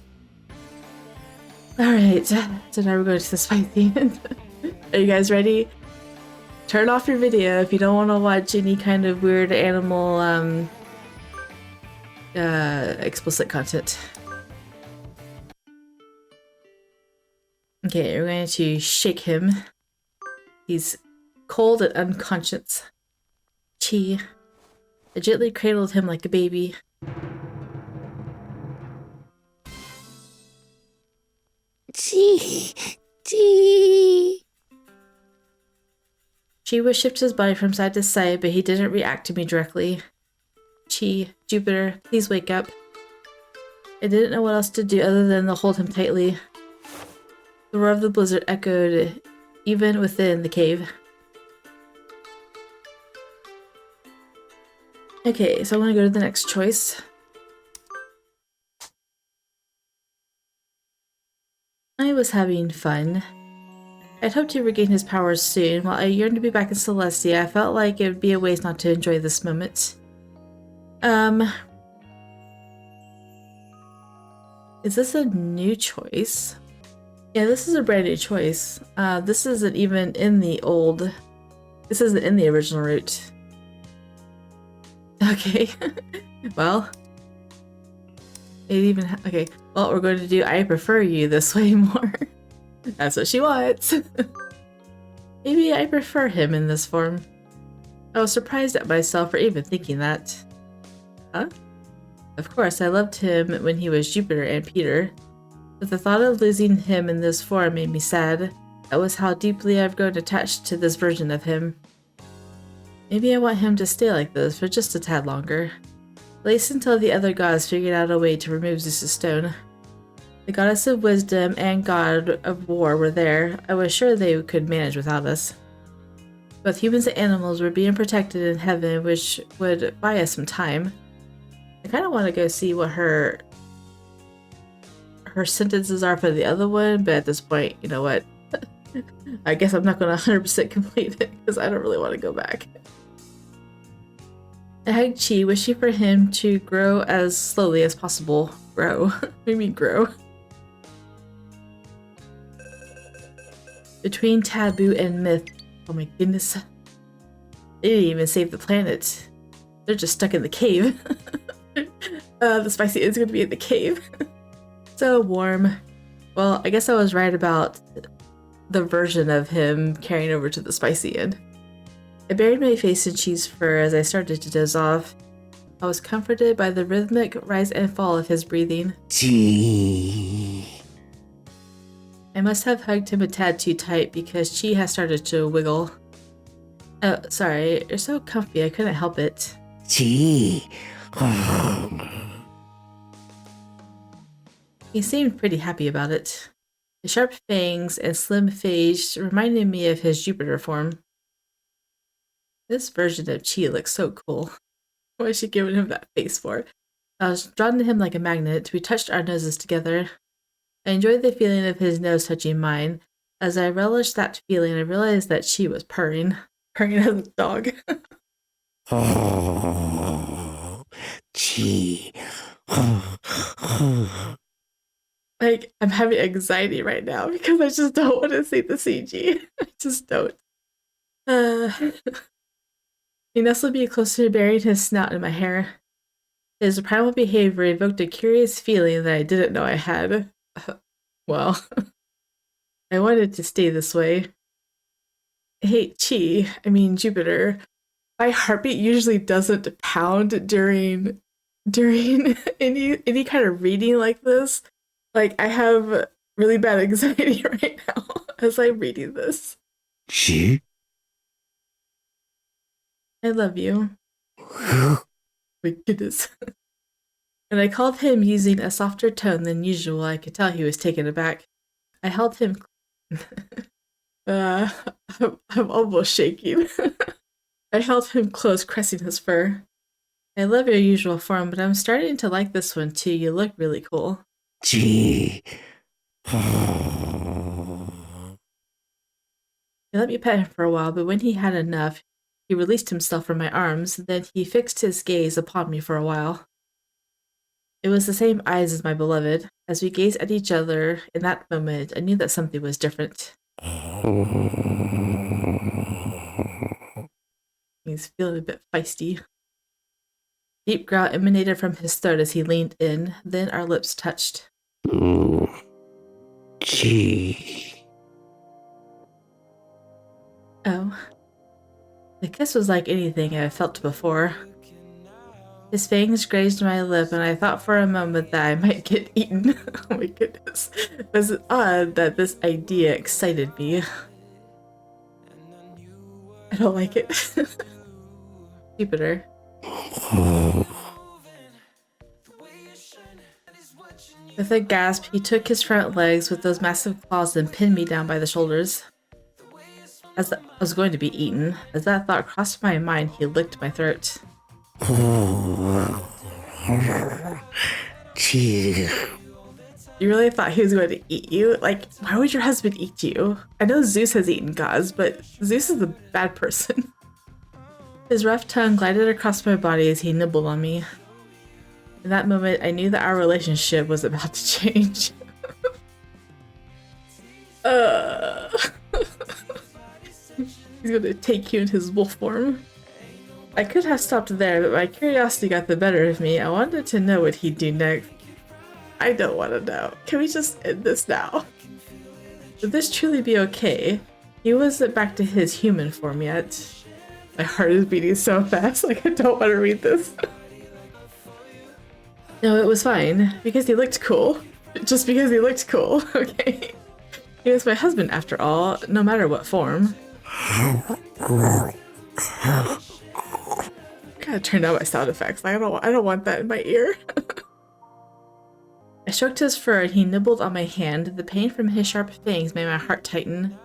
Alright, so now we're going to the spicy end. Are you guys ready? Turn off your video if you don't want to watch any kind of weird animal explicit content. Okay, we're going to shake him. He's cold and unconscious. Chi. I gently cradled him like a baby. Chi. Chi was shift his body from side to side, but he didn't react to me directly. Chi, Jupiter, please wake up. I didn't know what else to do other than to hold him tightly. The roar of the blizzard echoed even within the cave. Okay, so I want to go to the next choice. I was having fun. I'd hoped to regain his powers soon. While I yearned to be back in Celestia, I felt like it would be a waste not to enjoy this moment. Is this a new choice? Yeah, this is a brand new choice. This isn't even in the old... This isn't in the original route. Okay. Well. It even okay. Well, we're going to do I prefer you this way more. That's what she wants. Maybe I prefer him in this form. I was surprised at myself for even thinking that. Huh? Of course, I loved him when he was Jupiter and Peter. But the thought of losing him in this form made me sad. That was how deeply I've grown attached to this version of him. Maybe I want him to stay like this for just a tad longer. At least until the other gods figured out a way to remove Zeus' stone. The goddess of wisdom and god of war were there. I was sure they could manage without us. Both humans and animals were being protected in heaven, which would buy us some time. I kind of want to go see what her sentences are for the other one, but at this point, you know what? I guess I'm not going to 100% complete it because I don't really want to go back. I hugged Chi, wishing for him to grow as slowly as possible. Grow? What do you mean grow? Between Taboo and Myth. Oh my goodness. They didn't even save the planet. They're just stuck in the cave. The spicy is going to be in the cave. So warm. Well, I guess I was right about the version of him carrying over to the spicy end. I buried my face in Chi's fur as I started to doze off. I was comforted by the rhythmic rise and fall of his breathing. Chi. I must have hugged him a tad too tight because Chi has started to wiggle. Oh, sorry, you're so comfy, I couldn't help it. Chi. He seemed pretty happy about it. The sharp fangs and slim face reminded me of his Jupiter form. This version of Chi looks so cool. What is she giving him that face for? I was drawn to him like a magnet. We touched our noses together. I enjoyed the feeling of his nose touching mine. As I relished that feeling, I realized that she was purring. Purring as a dog. Chi. Like, I'm having anxiety right now because I just don't want to see the CG. I just don't. He nestled me closer, burying his snout in my hair. His primal behavior evoked a curious feeling that I didn't know I had. Well, I wanted to stay this way. Hey, Jupiter. My heartbeat usually doesn't pound during any kind of reading like this. Like, I have really bad anxiety right now as I'm reading this. Chi? I love you. My goodness. And I called him using a softer tone than usual. I could tell he was taken aback. I held him. I'm almost shaking. I held him close, caressing his fur. I love your usual form, but I'm starting to like this one too. You look really cool. Chi. He let me pet him for a while, but when he had enough, he released himself from my arms. Then he fixed his gaze upon me for a while. It was the same eyes as my beloved. As we gazed at each other, in that moment, I knew that something was different. He's feeling a bit feisty. Deep growl emanated from his throat as he leaned in. Then our lips touched. Chi. Oh. The kiss was like anything I had felt before. His fangs grazed my lip, and I thought for a moment that I might get eaten. Oh my goodness. It was odd that this idea excited me. I don't like it. Jupiter. With a gasp, he took his front legs with those massive claws and pinned me down by the shoulders. As I was going to be eaten, as that thought crossed my mind, he licked my throat. You really thought he was going to eat you? Like, why would your husband eat you? I know Zeus has eaten gods, but Zeus is a bad person. His rough tongue glided across my body as he nibbled on me. In that moment, I knew that our relationship was about to change. He's gonna take you in his wolf form. I could have stopped there, but my curiosity got the better of me. I wanted to know what he'd do next. I don't want to know. Can we just end this now? Would this truly be okay? He wasn't back to his human form yet. My heart is beating so fast, like I don't want to read this. No, it was fine, because he looked cool. Just because he looked cool, okay? He was my husband after all, no matter what form. Gotta turn down my sound effects. I don't want that in my ear. I stroked his fur and he nibbled on my hand. The pain from his sharp fangs made my heart tighten.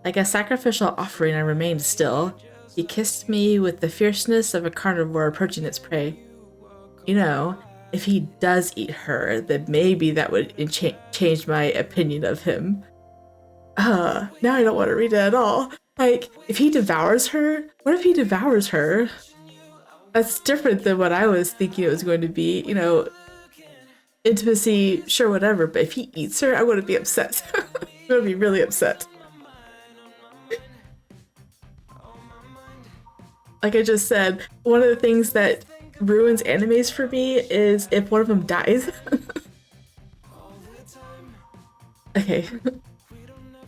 Like a sacrificial offering, I remained still. He kissed me with the fierceness of a carnivore approaching its prey. You know, if he does eat her, then maybe that would change my opinion of him. Now I don't want to read it at all. Like, if he devours her? What if he devours her? That's different than what I was thinking it was going to be. You know, intimacy, sure, whatever. But if he eats her, I wouldn't be upset. I'm going to be really upset. Like I just said, one of the things that ruins animes for me is if one of them dies. Okay.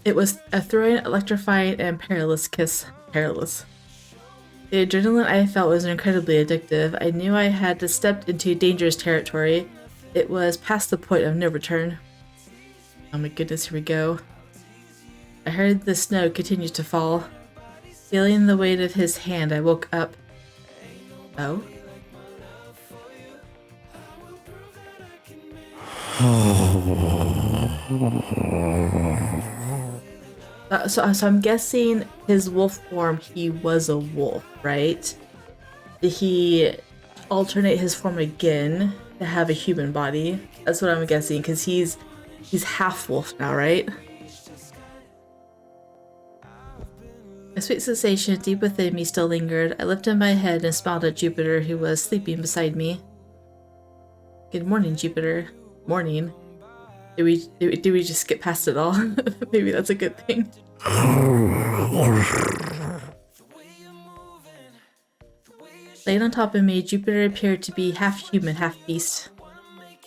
It was a thrilling, electrifying, and perilous kiss. Perilous. The adrenaline I felt was incredibly addictive. I knew I had stepped into dangerous territory. It was past the point of no return. Oh my goodness, here we go. I heard the snow continue to fall. Feeling the weight of his hand, I woke up. Oh? So I'm guessing his wolf form, he was a wolf, right? Did he alternate his form again to have a human body? That's what I'm guessing, because he's half wolf now, right? A sweet sensation deep within me still lingered. I lifted my head and smiled at Jupiter, who was sleeping beside me. Good morning, Jupiter. Morning. Do we just skip past it all? Maybe that's a good thing. Laying on top of me, Jupiter appeared to be half human, half beast.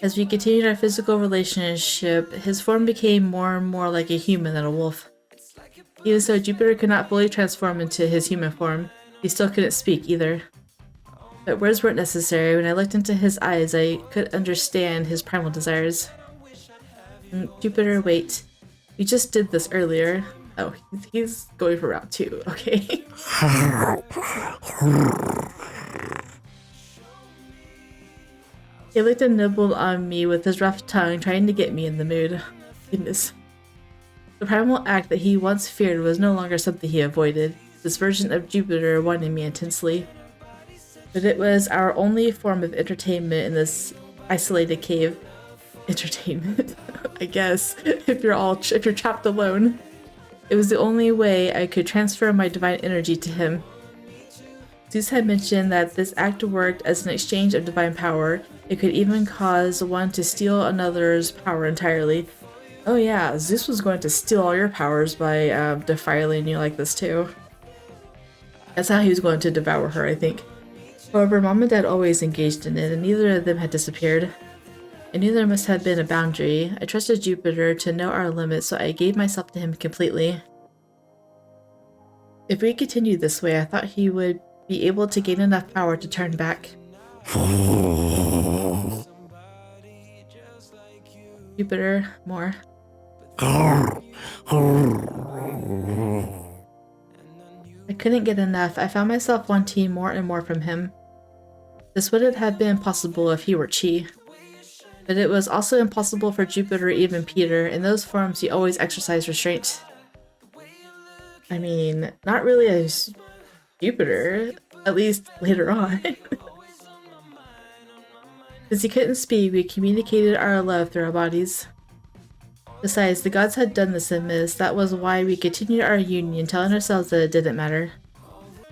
As we continued our physical relationship, his form became more and more like a human than a wolf. Even so, Jupiter could not fully transform into his human form. He still couldn't speak either. But words weren't necessary. When I looked into his eyes, I could understand his primal desires. Jupiter, wait. We just did this earlier. Oh, he's going for round 2. Okay. He licked and nibbled on me with his rough tongue, trying to get me in the mood. Goodness. The primal act that he once feared was no longer something he avoided. This version of Jupiter wanted me intensely. But it was our only form of entertainment in this isolated cave. Entertainment, I guess, if you're trapped alone. It was the only way I could transfer my divine energy to him. Zeus had mentioned that this act worked as an exchange of divine power. It could even cause one to steal another's power entirely. Oh yeah, Zeus was going to steal all your powers by defiling you like this too. That's how he was going to devour her, I think. However, Mom and Dad always engaged in it, and neither of them had disappeared. I knew there must have been a boundary. I trusted Jupiter to know our limits, so I gave myself to him completely. If we continued this way, I thought he would be able to gain enough power to turn back. Jupiter, more. I couldn't get enough. I found myself wanting more and more from him. This wouldn't have been possible if he were Chi. But it was also impossible for Jupiter or even Peter. In those forms, he always exercised restraint. I mean, not really as Jupiter, at least later on. Since he couldn't speak, we communicated our love through our bodies. Besides, the gods had done this amiss. That was why we continued our union, telling ourselves that it didn't matter.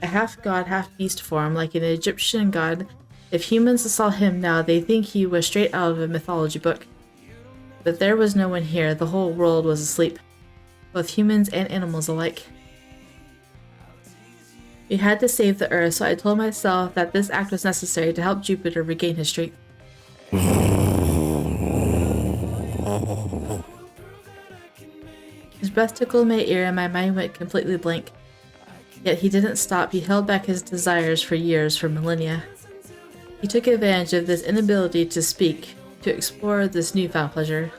A half-god, half-beast form, like an Egyptian god. If humans saw him now, they'd think he was straight out of a mythology book. But there was no one here. The whole world was asleep. Both humans and animals alike. We had to save the Earth, so I told myself that this act was necessary to help Jupiter regain his strength. His breath tickled my ear and my mind went completely blank. Yet he didn't stop. He held back his desires for years, for millennia. He took advantage of this inability to speak, to explore this newfound pleasure.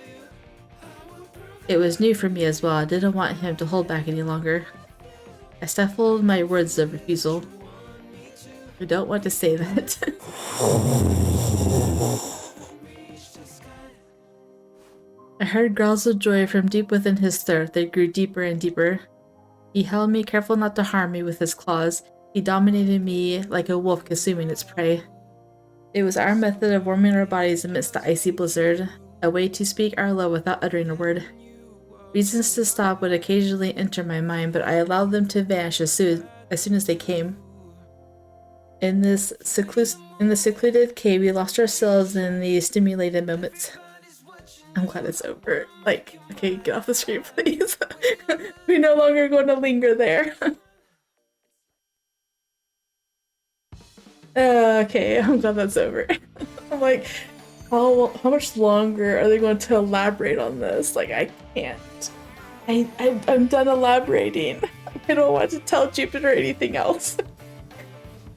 It was new for me as well. I didn't want him to hold back any longer. I stifled my words of refusal. I don't want to say that. I heard growls of joy from deep within his throat. They grew deeper and deeper. He held me, careful not to harm me with his claws. He dominated me like a wolf consuming its prey. It was our method of warming our bodies amidst the icy blizzard, a way to speak our love without uttering a word. Reasons to stop would occasionally enter my mind, but I allowed them to vanish as soon as they came. In the secluded cave, we lost ourselves in the stimulated moments. I'm glad it's over. Like, okay, get off the screen, please. We're no longer going to linger there. Okay, I'm glad that's over. I'm like, how much longer are they going to elaborate on this? Like, I can't. I'm done elaborating. I don't want to tell Jupiter anything else.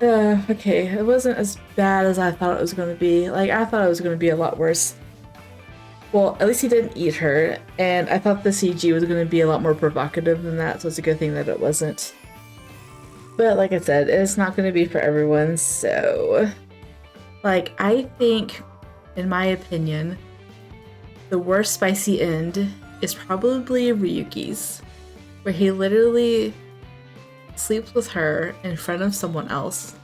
Okay, it wasn't as bad as I thought it was going to be. Like, I thought it was going to be a lot worse. Well, at least he didn't eat her, and I thought the CG was going to be a lot more provocative than that, so it's a good thing that it wasn't. But like I said, it's not going to be for everyone, so... Like, I think, in my opinion, the worst spicy end is probably Ryuki's, where he literally sleeps with her in front of someone else.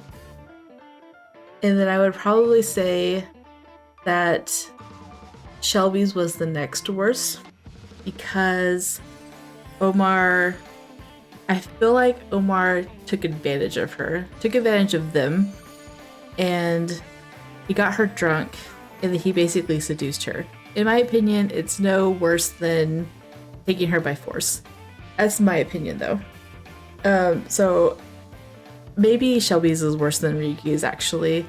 And then I would probably say that Shelby's was the next worst, because Omar, I feel like Omar took advantage of her, took advantage of them, and he got her drunk, and then he basically seduced her. In my opinion, it's no worse than taking her by force. That's my opinion, though. So maybe Shelby's is worse than Ryuki's, actually.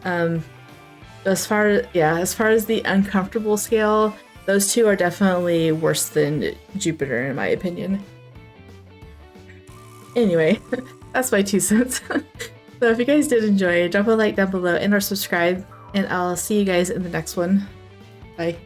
As far as the uncomfortable scale, those two are definitely worse than Jupiter, in my opinion. Anyway, that's my 2 cents. So if you guys did enjoy, drop a like down below and or subscribe, and I'll see you guys in the next one. Bye.